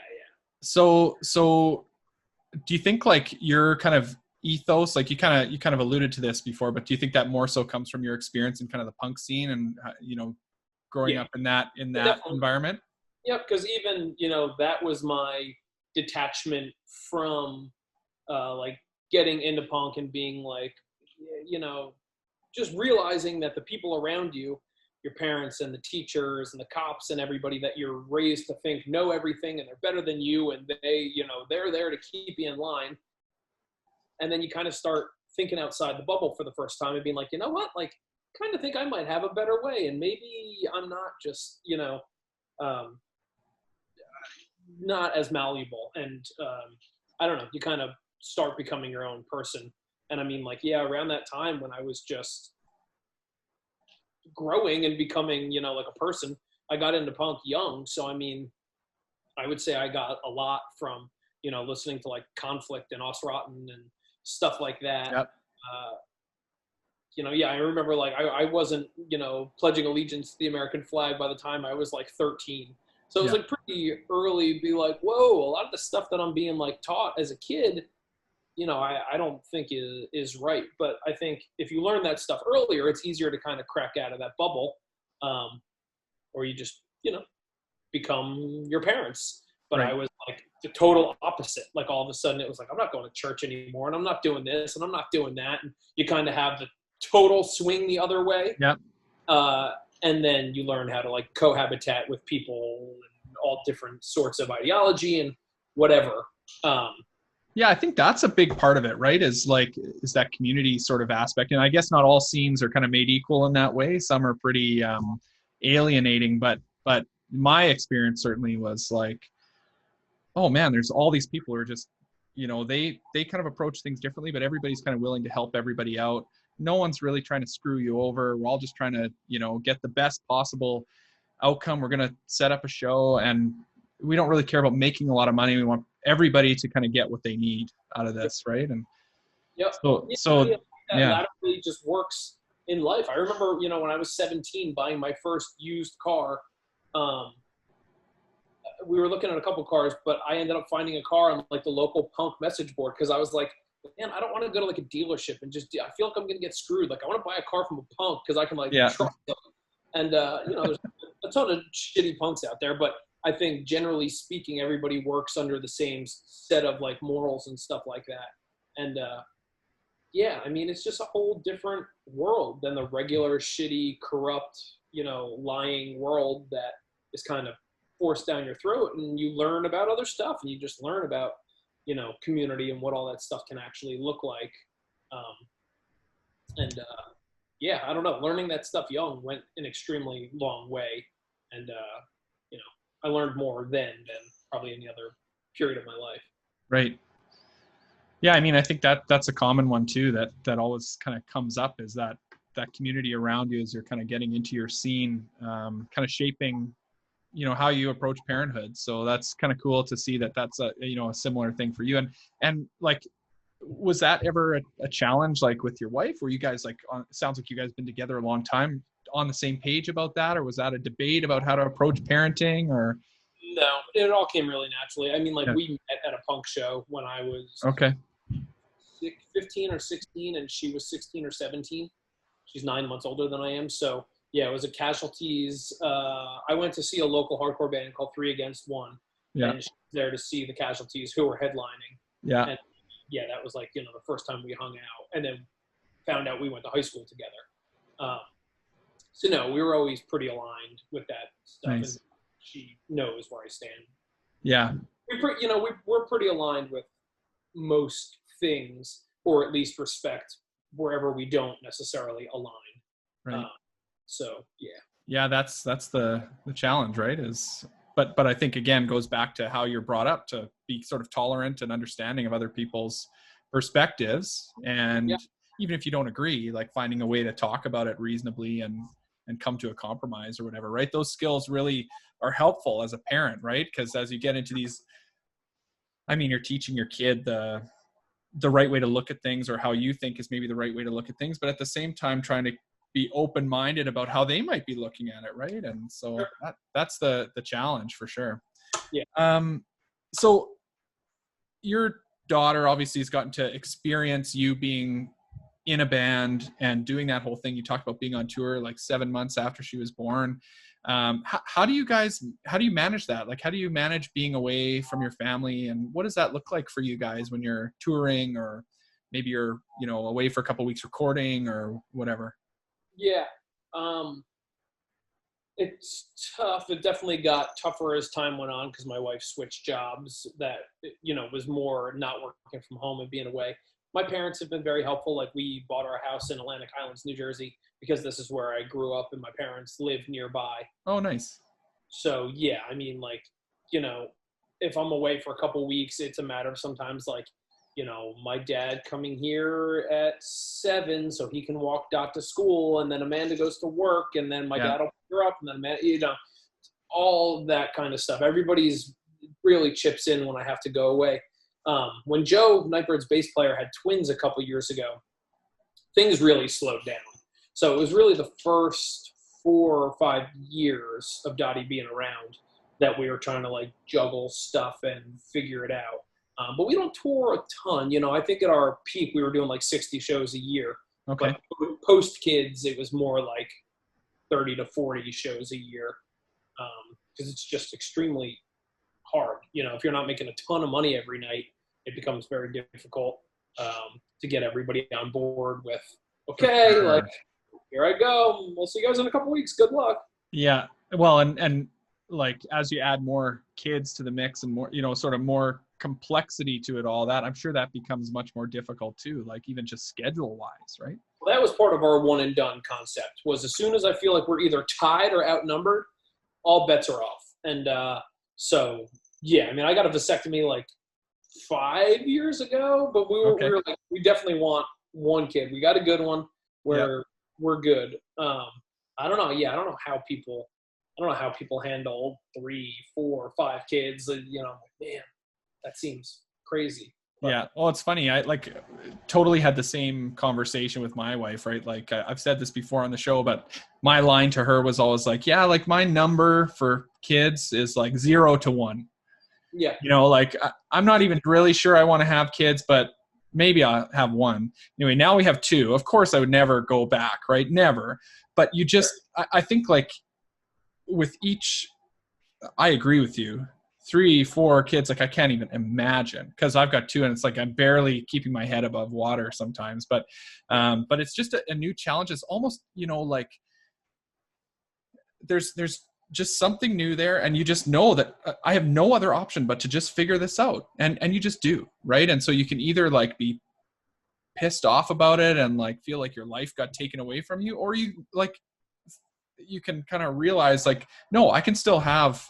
So do you think like your kind of ethos, like you kind of alluded to this before, but do you think that more so comes from your experience in kind of the punk scene and, you know, growing up in that environment? Yeah, because even, you know, that was my detachment from like getting into punk and being like, you know, just realizing that the people around you, your parents and the teachers and the cops and everybody that you're raised to think know everything and they're better than you and they, you know, they're there to keep you in line. And then you kind of start thinking outside the bubble for the first time and being like, you know what, like, kind of think I might have a better way. And maybe I'm not just, you know, not as malleable. And I don't know, you kind of start becoming your own person. And I mean, like, yeah, around that time when I was just growing and becoming, you know, like a person, I got into punk young. So, I mean, I would say I got a lot from, you know, listening to like Conflict and Osrotten and stuff like that. Yep. You know, yeah, I remember like I wasn't, you know, pledging allegiance to the American flag by the time I was like 13. So it was like pretty early to be like, whoa, a lot of the stuff that I'm being like taught as a kid, you know, I don't think is right. But I think if you learn that stuff earlier, it's easier to kind of crack out of that bubble, or you just, you know, become your parents. but Right. I was like the total opposite. Like all of a sudden it was like, I'm not going to church anymore, and I'm not doing this, and I'm not doing that. And you kind of have the total swing the other way. Yep. And then you learn how to like cohabitat with people and all different sorts of ideology and whatever. Yeah, I think that's a big part of it, right? Is that community sort of aspect. And I guess not all scenes are kind of made equal in that way. Some are pretty alienating, but my experience certainly was like, oh man, there's all these people who are just, they kind of approach things differently, but everybody's kind of willing to help everybody out. No one's really trying to screw you over. We're all just trying to, get the best possible outcome. We're going to set up a show, and we don't really care about making a lot of money. We want everybody to kind of get what they need out of this, right? And yep. so that yeah, laterally just works in life. I remember, when I was 17, buying my first used car. We were looking at a couple cars, but I ended up finding a car on like the local punk message board because I was like, man, I don't want to go to like a dealership and I feel like I'm going to get screwed. Like I want to buy a car from a punk because I can like trust them. And, there's a ton of shitty punks out there, but I think generally speaking, everybody works under the same set of like morals and stuff like that. And, yeah, I mean, it's just a whole different world than the regular shitty, corrupt, lying world that is kind of forced down your throat. And you learn about other stuff, and you just learn about, community and what all that stuff can actually look like. Yeah, I don't know. Learning that stuff young went an extremely long way. And, I learned more then than probably any other period of my life. Right. Yeah, I mean, I think that's a common one too, that always kind of comes up, is that community around you as you're kind of getting into your scene, kind of shaping, how you approach parenthood. So that's kind of cool to see that that's a similar thing for you. And like, was that ever a challenge, like with your wife? Were you guys like, sounds like you guys been together a long time, on the same page about that? Or was that a debate about how to approach parenting? Or no, it all came really naturally. I mean, like yeah. We met at a punk show when I was Okay. 15 or 16, and she was 16 or 17. She's 9 months older than I am. So yeah, it was a Casualties. I went to see a local hardcore band called 3 Against 1. Yeah. And she was there to see the Casualties, who were headlining. Yeah. And yeah, that was like, the first time we hung out, and then found out we went to high school together. So no, we were always pretty aligned with that stuff. Nice. And she knows where I stand. Yeah. We're pretty aligned with most things, or at least respect wherever we don't necessarily align. Right. So yeah. Yeah, that's the challenge, right? But I think again goes back to how you're brought up to be sort of tolerant and understanding of other people's perspectives, and even if you don't agree, like finding a way to talk about it reasonably and come to a compromise or whatever, right? Those skills really are helpful as a parent, right? Because as you get into these, I mean, you're teaching your kid the right way to look at things, or how you think is maybe the right way to look at things, but at the same time trying to be open-minded about how they might be looking at it, right? And so that's the challenge for sure. Yeah. So your daughter obviously has gotten to experience you being in a band and doing that whole thing. You talked about being on tour like 7 months after she was born. How do you manage that? Like, how do you manage being away from your family, and what does that look like for you guys when you're touring, or maybe you're, away for a couple of weeks recording or whatever? Yeah. It's tough. It definitely got tougher as time went on, because my wife switched jobs that, was more not working from home and being away. My parents have been very helpful. Like, we bought our house in Atlantic Highlands, New Jersey, because this is where I grew up and my parents live nearby. Oh, nice. So yeah, I mean, like, if I'm away for a couple weeks, it's a matter of sometimes like, my dad coming here at 7 so he can walk Dot to school, and then Amanda goes to work, and then my dad will pick her up, and then Amanda, all that kind of stuff. Everybody's really chips in when I have to go away. When Joe, Nightbird's bass player, had twins a couple years ago, things really slowed down. So it was really the first 4 or 5 years of Dottie being around that we were trying to like juggle stuff and figure it out. But we don't tour a ton. I think at our peak we were doing like 60 shows a year. Okay. But post kids, it was more like 30 to 40 shows a year, because it's just extremely hard. You know, if you're not making a ton of money every night, it becomes very difficult to get everybody on board with, okay, like, here I go. We'll see you guys in a couple weeks. Good luck. Yeah. Well, and like, as you add more kids to the mix and more, you know, sort of more complexity to it all, that I'm sure that becomes much more difficult too, like even just schedule wise, right? Well, that was part of our one and done concept, was as soon as I feel like we're either tied or outnumbered, all bets are off. And so, yeah, I mean, I got a vasectomy like 5 years ago, but we were like, we definitely want one kid. We got a good one where we're good. I don't know. Yeah, I don't know how people handle 3, 4, 5 kids. You know, man, that seems crazy. But, yeah. Well, it's funny. I like totally had the same conversation with my wife, right? Like I've said this before on the show, but my line to her was always like, yeah, like my number for kids is like 0 to 1. Yeah. You know, like I'm not even really sure I want to have kids, but maybe I'll have 1. Anyway, now we have 2. Of course I would never go back, right? Never. But you just, I think like with each, I agree with you. 3, 4 kids, like I can't even imagine, because I've got 2 and it's like I'm barely keeping my head above water sometimes. But it's just a new challenge. It's almost, you know, like there's just something new there, and you just know that I have no other option but to just figure this out, and you just do, right? And so you can either like be pissed off about it and like feel like your life got taken away from you, or you like you can kind of realize like, no, I can still have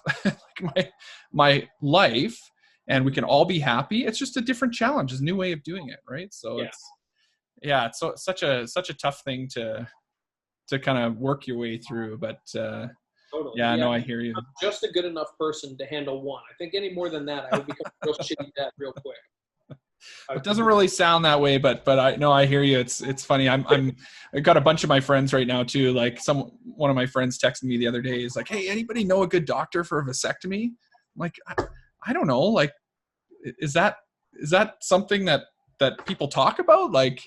like my life and we can all be happy. It's just a different challenge, it's a new way of doing it, right? So it's such a tough thing to kind of work your way through, but totally. yeah, no, I hear you. I'm just a good enough person to handle 1. I think any more than that, I would become a real shitty dad real quick. It doesn't really sound that way, but I hear you. It's funny. I got a bunch of my friends right now too. Like one of my friends texted me the other day. Is like, hey, anybody know a good doctor for a vasectomy? I'm like, I don't know. Like, is that something that people talk about? Like,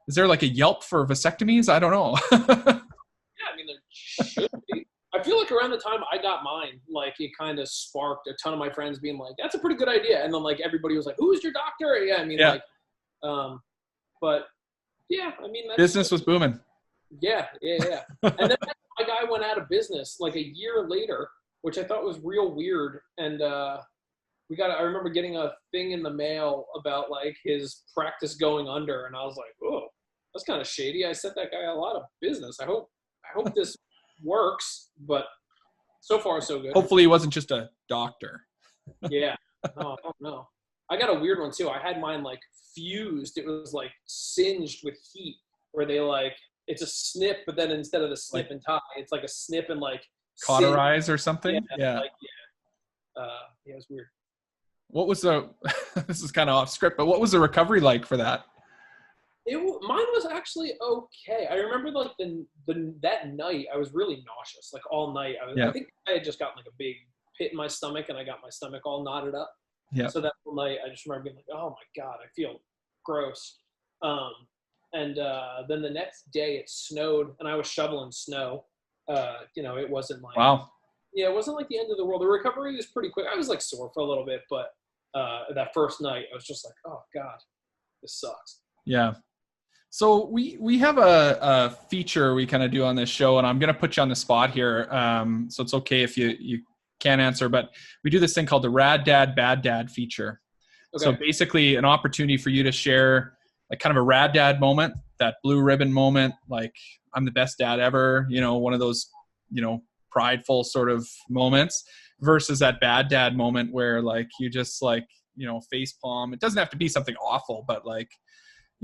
is there like a Yelp for vasectomies? I don't know. Yeah, I mean, there should be. I feel like around the time I got mine, like it kind of sparked a ton of my friends being like, that's a pretty good idea. And then like everybody was like, who's your doctor? Yeah, I mean, like, but yeah, I mean, business was booming. Yeah. And then my guy went out of business like a year later, which I thought was real weird. And I remember getting a thing in the mail about like his practice going under. And I was like, oh, that's kind of shady. I sent that guy a lot of business. I hope this works, but so far so good. Hopefully he wasn't just a doctor. Yeah. No, I don't know. I got a weird one too. I had mine like fused. It was like singed with heat, where they like, it's a snip, but then instead of the snip and tie, it's like a snip and like cauterize or something. Yeah. It was weird. What was this is kind of off script, but what was the recovery like for that? Mine was actually okay. I remember like that night I was really nauseous, like all night. I think I had just gotten like a big pit in my stomach, and I got my stomach all knotted up. Yeah. So that whole night I just remember being like, oh my God, I feel gross. And then the next day it snowed, and I was shoveling snow. It wasn't like, wow. Yeah, it wasn't like the end of the world. The recovery was pretty quick. I was like sore for a little bit, but that first night I was just like, oh God, this sucks. Yeah. So we have a feature we kind of do on this show, and I'm going to put you on the spot here. So it's okay if you can't answer, but we do this thing called the Rad Dad Bad Dad feature. Okay. So basically an opportunity for you to share like kind of a rad dad moment, that blue ribbon moment, like I'm the best dad ever, one of those, prideful sort of moments, versus that bad dad moment where like you just like, face palm. It doesn't have to be something awful, but like,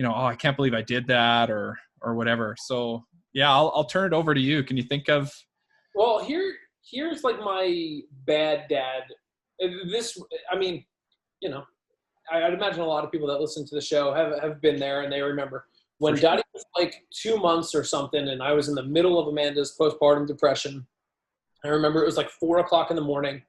oh, I can't believe I did that or whatever. So yeah, I'll turn it over to you. Can you think of? Well, here's like my bad dad. I'd imagine a lot of people that listen to the show have been there, and they remember when Dottie was like 2 months or something, and I was in the middle of Amanda's postpartum depression. I remember it was like 4:00 in the morning,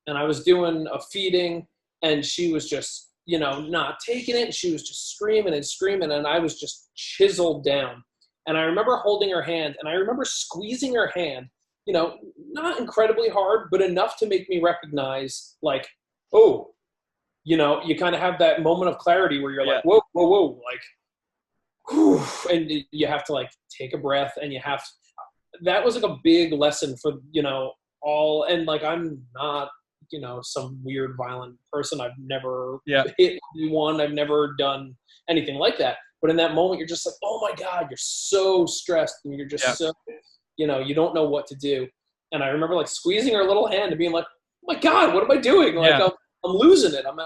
and I was doing a feeding, and she was just, not taking it. She was just screaming and screaming, and I was just chiseled down. And I remember holding her hand, and I remember squeezing her hand, not incredibly hard, but enough to make me recognize, like, oh, you kind of have that moment of clarity where you're Yeah. like, whoa, whoa, whoa, like, whew, and you have to like take a breath, and that was like a big lesson for, and like, I'm not, some weird violent person. I've never hit anyone. I've never done anything like that. But in that moment, you're just like, oh my God, you're so stressed, and you're just so, you don't know what to do. And I remember like squeezing her little hand and being like, oh my God, what am I doing? Like, I'm losing it. I'm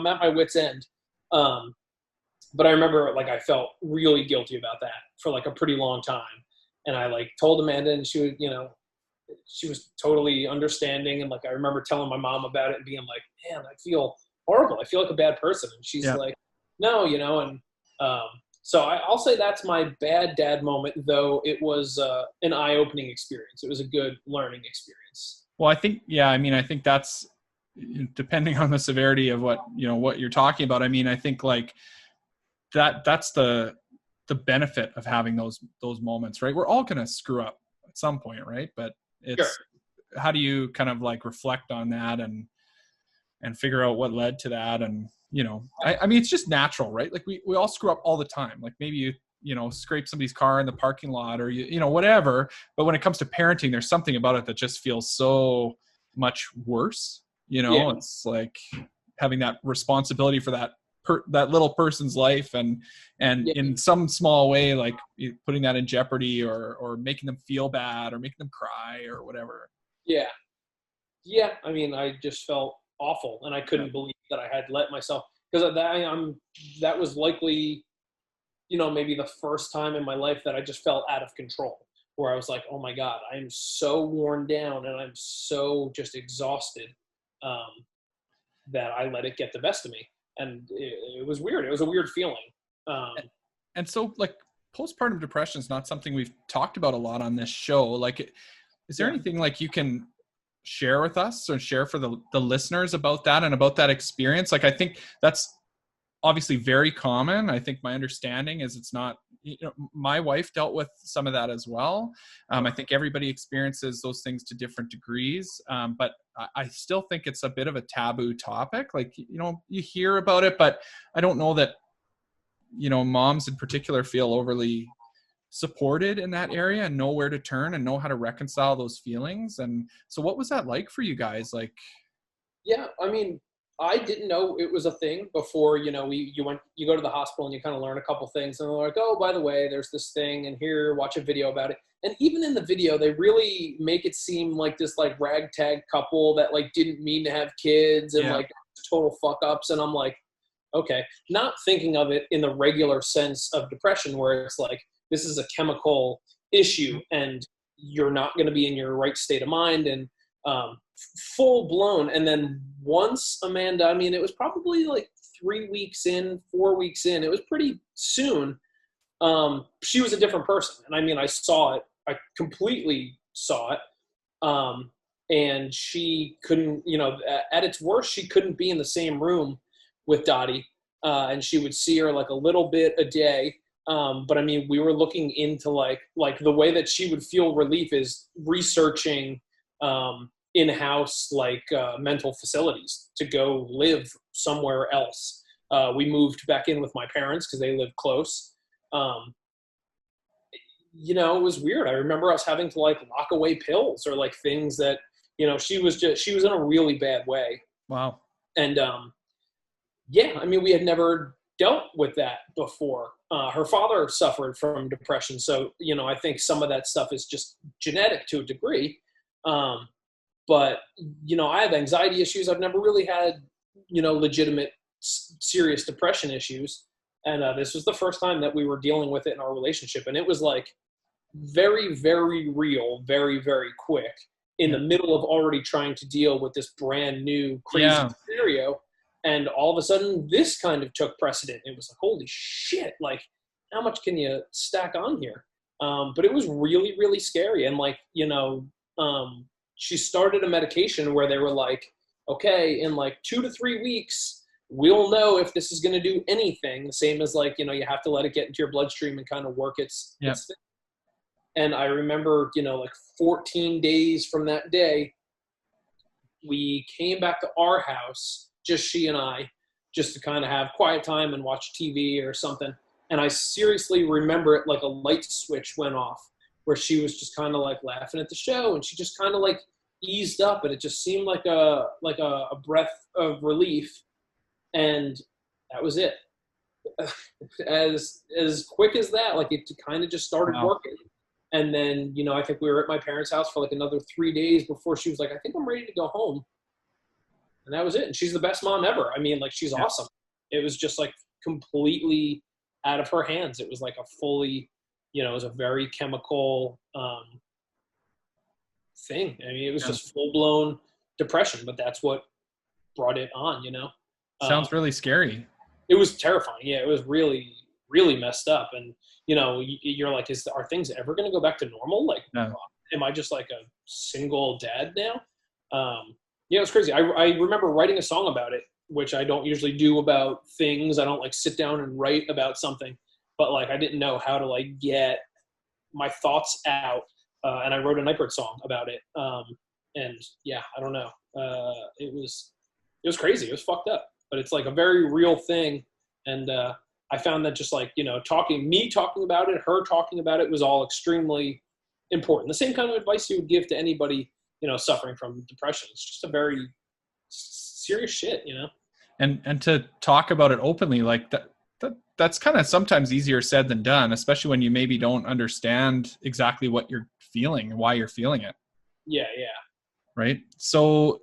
at my wit's end. But I remember like I felt really guilty about that for like a pretty long time. And I like told Amanda, and she was totally understanding. And like, I remember telling my mom about it and being like, man, I feel horrible. I feel like a bad person. And she's like, no, and so I'll say that's my bad dad moment, though it was an eye-opening experience. It was a good learning experience. Well, I think that's depending on the severity of what you're talking about. I mean, I think like that's the benefit of having those moments, right? We're all going to screw up at some point, right? But it's how do you kind of like reflect on that and figure out what led to that. And, I mean, it's just natural, right? Like we all screw up all the time. Like maybe you scrape somebody's car in the parking lot or, whatever. But when it comes to parenting, there's something about it that just feels so much worse. It's like having that responsibility for that little person's life and in some small way, like putting that in jeopardy or making them feel bad or making them cry or whatever. Yeah. Yeah. I mean, I just felt awful, and I couldn't believe that I had let myself, because that was likely, maybe the first time in my life that I just felt out of control, where I was like, oh my God, I'm so worn down and I'm so just exhausted that I let it get the best of me. And it was weird. It was a weird feeling. And so like postpartum depression is not something we've talked about a lot on this show. Like, is there anything like you can share with us or share for the listeners about that and about that experience? Like, I think that's obviously very common. I think my understanding is it's not, my wife dealt with some of that as well. I think everybody experiences those things to different degrees. But I still think it's a bit of a taboo topic. Like, you hear about it, but I don't know that, moms in particular feel overly supported in that area and know where to turn and know how to reconcile those feelings. And so what was that like for you guys? Like, yeah, I mean, I didn't know it was a thing before, you go to the hospital and you kind of learn a couple things, and they're like, oh, by the way, there's this thing, and here, watch a video about it. And even in the video, they really make it seem like this like ragtag couple that like didn't mean to have kids and like total fuck ups. And I'm like, okay, not thinking of it in the regular sense of depression, where it's like, this is a chemical issue and you're not going to be in your right state of mind, and full blown. And then once Amanda, I mean, it was probably like 4 weeks in, it was pretty soon. She was a different person. And I mean, I saw it, I completely saw it. And she couldn't, at its worst, she couldn't be in the same room with Dottie. And she would see her like a little bit a day. But I mean, we were looking into like the way that she would feel relief is researching, in-house mental facilities to go live somewhere else. We moved back in with my parents because they lived close. It was weird. I remember us having to like lock away pills or like things that, she was in a really bad way. Wow. And I mean, we had never dealt with that before. Her father suffered from depression. So, I think some of that stuff is just genetic to a degree. But, I have anxiety issues. I've never really had, legitimate serious depression issues. And this was the first time that we were dealing with it in our relationship. And it was like very, very real, very, very quick in the middle of already trying to deal with this brand new crazy scenario. And all of a sudden this kind of took precedent. It was like, holy shit, like how much can you stack on here? But it was really, really scary. And like, she started a medication where they were like, okay, in like 2 to 3 weeks, we'll know if this is going to do anything. The same as like, you have to let it get into your bloodstream and kind of work its thing. And I remember, like 14 days from that day, we came back to our house, just she and I, just to kind of have quiet time and watch TV or something. And I seriously remember it like a light switch went off, where she was just kind of like laughing at the show, and she just kind of like eased up, and it just seemed like a breath of relief. And that was it. As quick as that, like it kind of just started working. And then, you know, I think we were at my parents' house for like another 3 days before she was like, I think I'm ready to go home. And that was it. And she's the best mom ever. I mean, like, she's awesome. It was just like completely out of her hands. It was like a fully, you know, it was a very chemical thing. I mean, it was just full blown depression, but that's what brought it on, you know? Sounds really scary. It was terrifying. Yeah, it was really, really messed up. And, you know, you're like, are things ever going to go back to normal? Like, am I just like a single dad now? Yeah, it was crazy. I remember writing a song about it, which I don't usually do about things. I don't like sit down and write about something, but like, I didn't know how to like get my thoughts out. And I wrote a Nightbird song about it. And yeah, I don't know. It was crazy. It was fucked up, but it's like a very real thing. And, I found that just like, you know, talking about it, her talking about it was all extremely important. The same kind of advice you would give to anybody, you know, suffering from depression. It's just a very serious shit, you know? And to talk about it openly, like that's kind of sometimes easier said than done, especially when you maybe don't understand exactly what you're feeling and why you're feeling it. Yeah. Right. So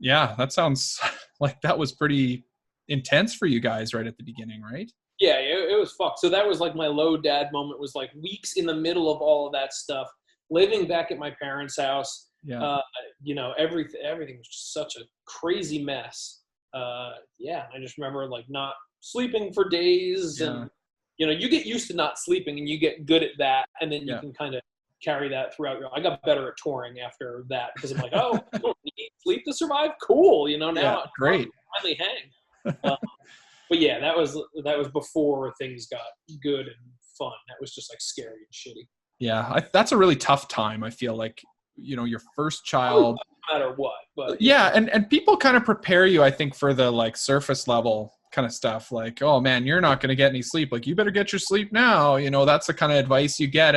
yeah, that sounds like that was pretty intense for you guys right at the beginning, right? Yeah, it was fucked. So that was like my low dad moment, was like weeks in the middle of all of that stuff, living back at my parents' house. Yeah. You know, everything was just such a crazy mess. Yeah, I just remember like not sleeping for days, and you know, you get used to not sleeping and you get good at that, and then you can kind of carry that throughout I got better at touring after that, because I'm like, oh, you don't need sleep to survive. Cool, you know, now great. I finally hang. But yeah, that was before things got good and fun. That was just like scary and shitty. Yeah, that's a really tough time. I feel like, you know, your first child. No matter what, but yeah, and people kind of prepare you, I think, for the like surface level kind of stuff. Like, oh man, you're not going to get any sleep. Like, you better get your sleep now. You know, that's the kind of advice you get,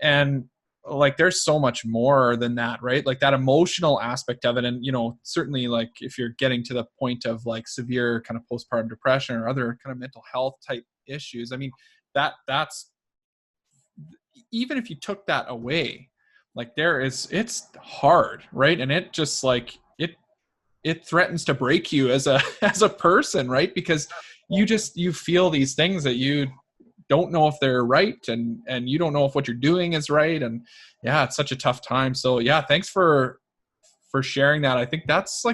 and like there's so much more than that, right? Like that emotional aspect of it. And, you know, certainly like if you're getting to the point of like severe kind of postpartum depression or other kind of mental health type issues, I mean, that's even if you took that away, like it's hard, right? And it just like it threatens to break you as a person, right? Because you feel these things that you don't know if they're right, and you don't know if what you're doing is right. And yeah, it's such a tough time. So yeah, thanks for sharing that. I think that's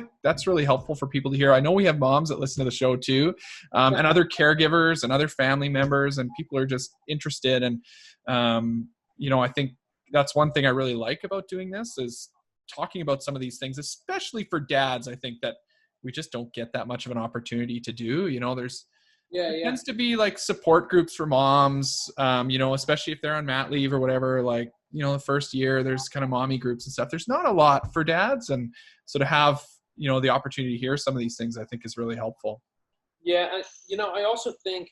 really helpful for people to hear. I know we have moms that listen to the show too, and other caregivers and other family members, and people are just interested. And you know, I think that's one thing I really like about doing this, is talking about some of these things, especially for dads. I think that we just don't get that much of an opportunity to do. You know, there tends to be like support groups for moms, you know, especially if they're on mat leave or whatever. Like, you know, the first year there's kind of mommy groups and stuff. There's not a lot for dads. And so to have, you know, the opportunity to hear some of these things, I think is really helpful. Yeah. You know, I also think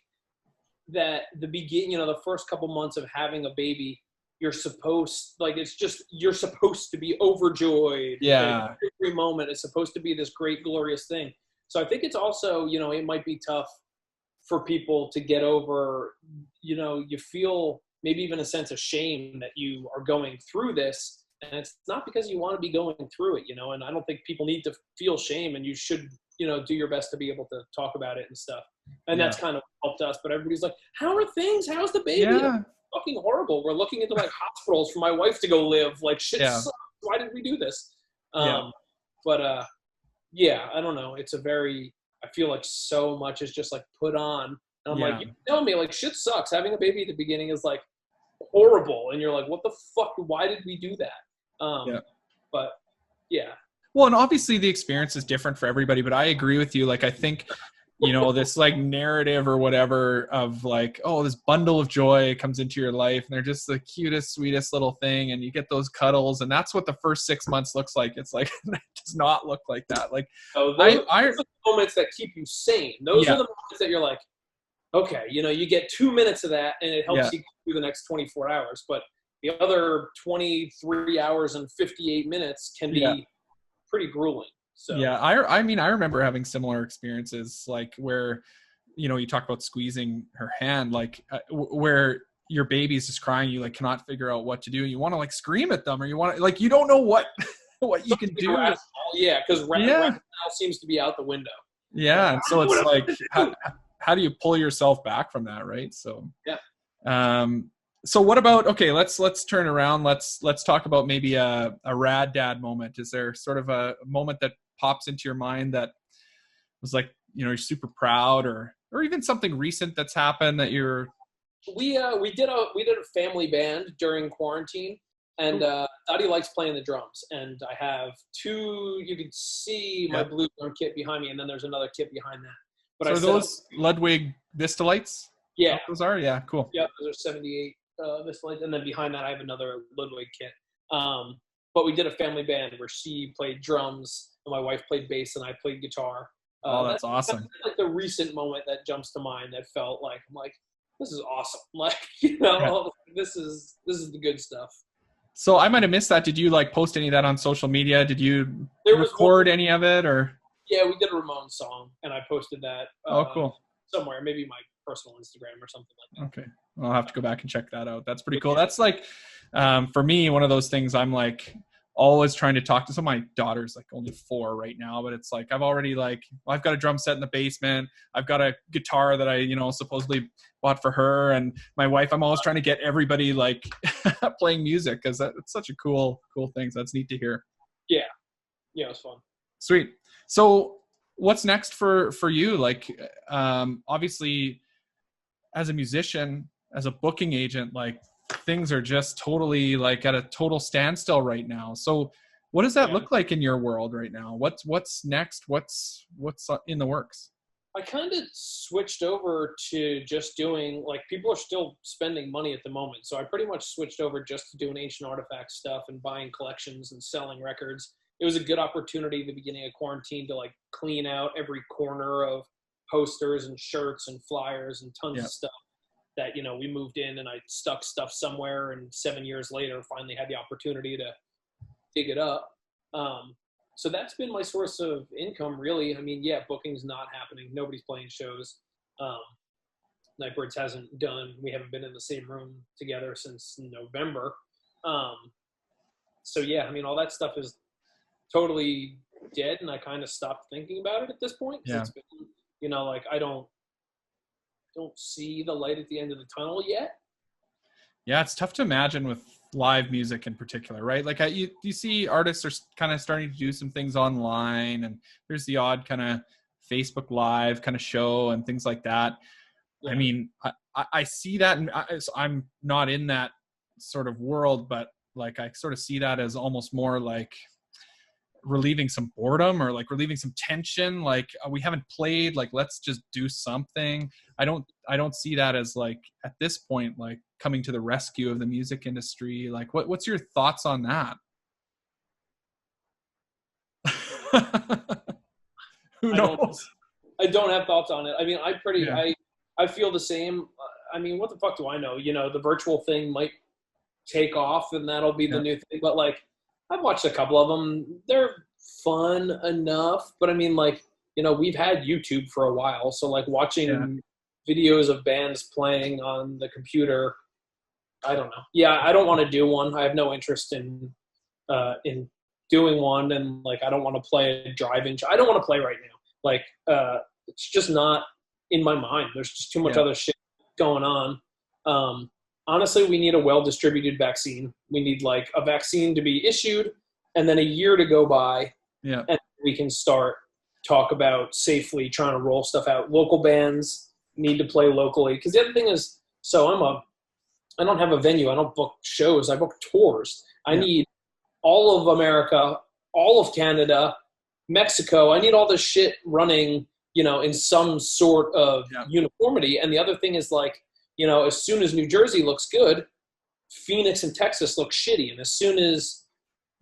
that the first couple months of having a baby, you're supposed to be overjoyed. Yeah. Every moment is supposed to be this great, glorious thing. So I think it's also, you know, it might be tough for people to get over, you know, you feel maybe even a sense of shame that you are going through this, and it's not because you want to be going through it, you know. And I don't think people need to feel shame, and you should, you know, do your best to be able to talk about it and stuff. And that's kind of helped us. But everybody's like, how are things? How's the baby? Yeah. Fucking horrible. We're looking into like hospitals for my wife to go live. Like, shit sucks. Why did we do this? But yeah, I don't know. It's I feel like so much is just like put on. And I'm like, you tell me, like, shit sucks. Having a baby at the beginning is like horrible. And you're like, what the fuck? Why did we do that? But yeah. Well, and obviously the experience is different for everybody, but I agree with you. Like, I think you know, this like narrative or whatever of like, oh, this bundle of joy comes into your life and they're just the cutest, sweetest little thing. And you get those cuddles. And that's what the first 6 months looks like. It's like, it does not look like that. Like those are the moments that keep you sane. Those are the moments that you're like, okay, you know, you get 2 minutes of that and it helps you get through the next 24 hours. But the other 23 hours and 58 minutes can be pretty grueling. So. Yeah, I mean, I remember having similar experiences, like where, you know, you talk about squeezing her hand, like where your baby's just crying, you like cannot figure out what to do. You want to like scream at them, or you want to like, you don't know what you can do. Yeah, because rationale seems to be out the window. Yeah, and so it's like, how do you pull yourself back from that, right? So so what about, okay, let's turn around. Let's talk about maybe a Rad Dad moment. Is there sort of a moment that pops into your mind that was like, you know, you're super proud, or even something recent that's happened that you're... We did a family band during quarantine, and Dottie likes playing the drums, and I have two, you can see my blue drum kit behind me, and then there's another kit behind that. But so are those Ludwig Vista lights? Yeah. Those are? Yeah, cool. Yeah, those are 78 Vista lights, and then behind that I have another Ludwig kit. But we did a family band where she played drums, and my wife played bass, and I played guitar. That's awesome. That's like the recent moment that jumps to mind that felt like, I'm like, this is awesome. Like, you know, this is the good stuff. So I might have missed that. Did you like post any of that on social media? Did you record any of it, or? Yeah, we did a Ramones song, and I posted that. Cool. Somewhere, maybe my personal Instagram or something like that. Okay, I'll have to go back and check that out. That's pretty cool. That's like, for me, one of those things. I'm like always trying to talk to. So my daughter's like only 4 right now, but it's like I've already I've got a drum set in the basement. I've got a guitar that I, you know, supposedly bought for her, and my wife. I'm always trying to get everybody like playing music, because it's such a cool thing. So that's neat to hear. Yeah, it was fun. Sweet. So what's next for you? Like, obviously, as a musician, as a booking agent, like things are just totally like at a total standstill right now. So what does that look like in your world right now? What's next? What's in the works? I kind of switched over to just doing, like, people are still spending money at the moment. So I pretty much switched over just to doing ancient artifact stuff and buying collections and selling records. It was a good opportunity at the beginning of quarantine to like clean out every corner of posters and shirts and flyers and tons of stuff that, you know, we moved in and I stuck stuff somewhere, and 7 years later finally had the opportunity to dig it up. So that's been my source of income, really. I mean, booking's not happening. Nobody's playing shows. Nightbirds hasn't done. We haven't been in the same room together since November. So I mean, all that stuff is totally dead, and I kind of stopped thinking about it at this point. It's been, you know, like I don't see the light at the end of the tunnel yet. Yeah, it's tough to imagine with live music in particular, right? Like you see artists are kind of starting to do some things online, and there's the odd kind of Facebook Live kind of show and things like that. Yeah. I mean, I see that, and I'm not in that sort of world, but like I sort of see that as almost more like relieving some boredom, or like relieving some tension. Like, we haven't played, like let's just do something. I don't see that as like at this point like coming to the rescue of the music industry. Like what's your thoughts on that? Who knows? I don't have thoughts on it. I mean, I feel the same. I mean, what the fuck do I know? You know, the virtual thing might take off and that'll be the new thing, but like I've watched a couple of them. They're fun enough, but I mean, like, you know, we've had YouTube for a while, so like watching videos of bands playing on the computer, I don't know. Yeah, I don't want to do one. I have no interest in doing one, and like I don't want to play a driving. I don't want to play right now. Like, it's just not in my mind. There's just too much other shit going on. Honestly, we need a well-distributed vaccine. We need like a vaccine to be issued and then a year to go by. Yeah. And we can start talk about safely trying to roll stuff out. Local bands need to play locally. Because the other thing is, I don't have a venue. I don't book shows. I book tours. I need all of America, all of Canada, Mexico. I need all this shit running, in some sort of uniformity. And the other thing is like, as soon as New Jersey looks good, Phoenix and Texas look shitty. And as soon as,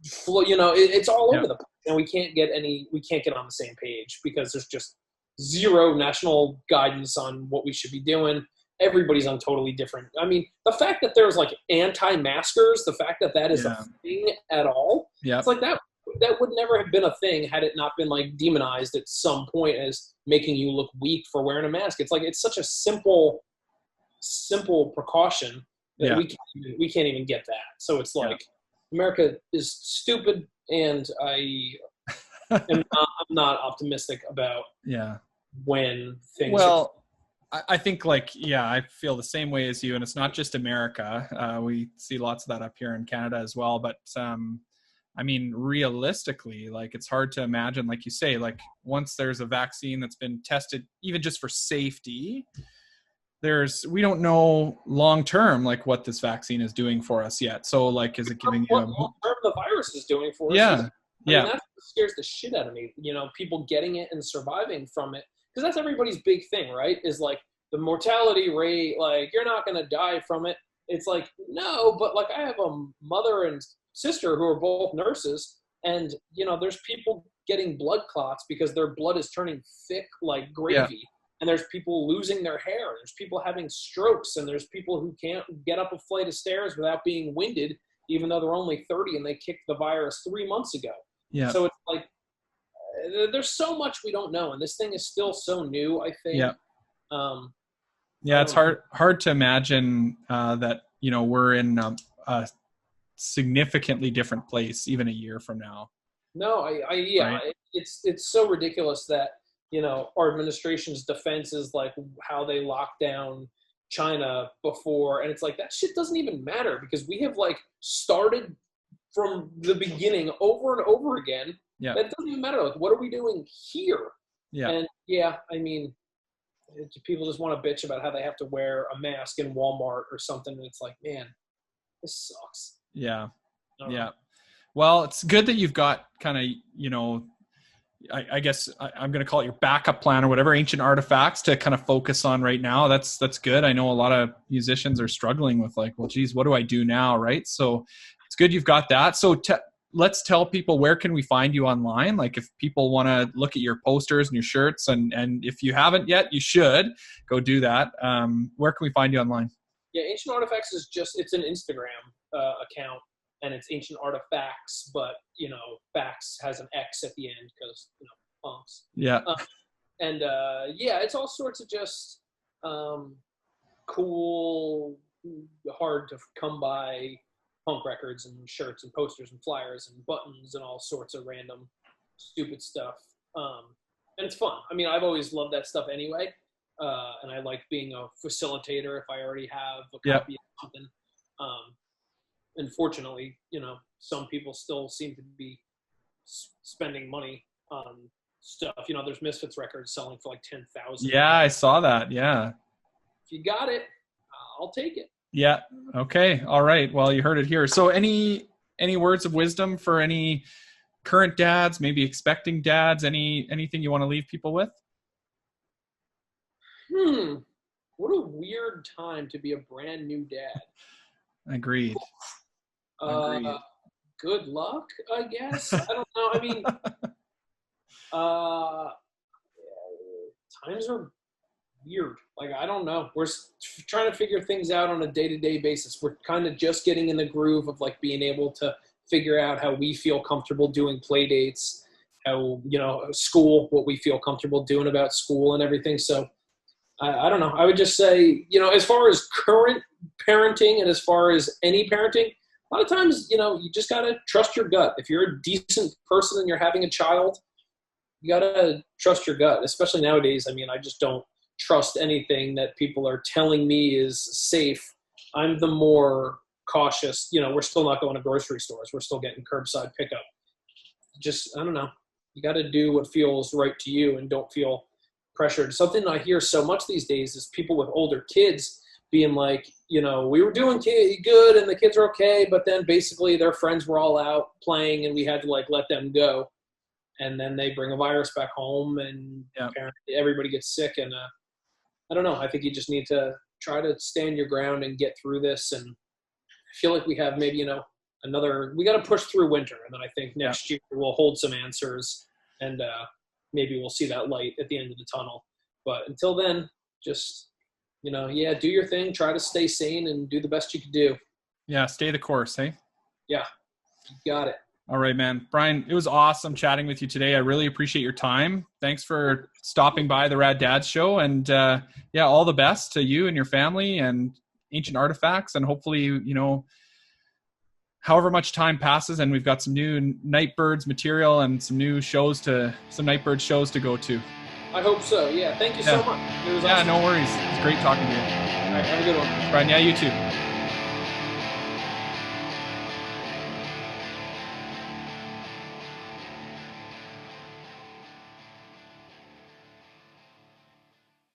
it's all over the place. And we can't get on the same page because there's just zero national guidance on what we should be doing. Everybody's on totally different. I mean, the fact that there's like anti-maskers, the fact that is a thing at all, it's like that would never have been a thing had it not been like demonized at some point as making you look weak for wearing a mask. It's like, it's such a simple precaution that we can't even get that. So it's like America is stupid, and I'm not optimistic about when things. Well, I think I feel the same way as you, and it's not just America. We see lots of that up here in Canada as well. But I mean, realistically, like, it's hard to imagine, like you say, like, once there's a vaccine that's been tested, even just for safety, we don't know long term like what this vaccine is doing for us yet. So like, is it giving you long term the virus is doing for us? Yeah. I mean, that's what scares the shit out of me. People getting it and surviving from it, because that's everybody's big thing, right? Is like the mortality rate, like, you're not going to die from it. It's like, no, but like, I have a mother and sister who are both nurses, and there's people getting blood clots because their blood is turning thick like gravy. And there's people losing their hair. There's people having strokes, and there's people who can't get up a flight of stairs without being winded, even though they're only 30 and they kicked the virus 3 months ago. Yeah. So it's like, there's so much we don't know, and this thing is still so new, I think. It's hard to imagine that we're in a significantly different place even a year from now. No, right? It's so ridiculous that our administration's defense is like how they locked down China before, and it's like, that shit doesn't even matter, because we have like started from the beginning over and over again. That doesn't even matter. Like, what are we doing here? And I mean, people just want to bitch about how they have to wear a mask in Walmart or something, and it's like, man, this sucks. Well, it's good that you've got kind of, I guess I'm going to call it your backup plan or whatever, ancient artifacts to kind of focus on right now. That's good. I know a lot of musicians are struggling with like, well, geez, what do I do now? Right. So it's good you've got that. So let's tell people, where can we find you online? Like, if people want to look at your posters and your shirts, and if you haven't yet, you should go do that. Where can we find you online? Yeah. Ancient Artifacts is it's an Instagram account. And it's Ancient Artifacts, but facts has an X at the end because punks. It's all sorts of just cool, hard to come by punk records and shirts and posters and flyers and buttons and all sorts of random stupid stuff. And it's fun. I mean, I've always loved that stuff anyway, and I like being a facilitator if I already have a copy of something. Unfortunately, some people still seem to be spending money on stuff. There's Misfits records selling for like 10,000. Yeah, I saw that. Yeah. If you got it, I'll take it. Yeah. Okay. All right. Well, you heard it here. So any words of wisdom for any current dads, maybe expecting dads, anything you want to leave people with? What a weird time to be a brand new dad. Agreed. Good luck, I guess. I don't know. I mean, times are weird. Like, I don't know. We're trying to figure things out on a day-to-day basis. We're kind of just getting in the groove of like being able to figure out how we feel comfortable doing play dates, how, school, what we feel comfortable doing about school and everything. So I don't know. I would just say, as far as current parenting and as far as any parenting, a lot of times, you just got to trust your gut. If you're a decent person and you're having a child, you got to trust your gut, especially nowadays. I mean, I just don't trust anything that people are telling me is safe. I'm the more cautious. We're still not going to grocery stores. We're still getting curbside pickup. I don't know. You got to do what feels right to you and don't feel pressured. Something I hear so much these days is people with older kids being like, we were doing good and the kids are okay, but then basically their friends were all out playing and we had to like let them go. and then they bring a virus back home, and Yeah. apparently everybody gets sick. And I don't know. I think you just need to try to stand your ground and get through this. And I feel like we have maybe, we got to push through winter. And then I think next year we'll hold some answers, and maybe we'll see that light at the end of the tunnel. But until then, just, do your thing, try to stay sane and do the best you can do. Yeah. Stay the course. Hey. Yeah. You got it. All right, man. Brian, it was awesome chatting with you today. I really appreciate your time. Thanks for stopping by the Rad Dad Show. And all the best to you and your family and Ancient Artifacts. And hopefully, however much time passes and we've got some new Nightbirds material and some Nightbird shows to go to. I hope so. Yeah. Thank you so much. It was awesome. No worries. It's great talking to you. All right. Have a good one. Brian, yeah, you too.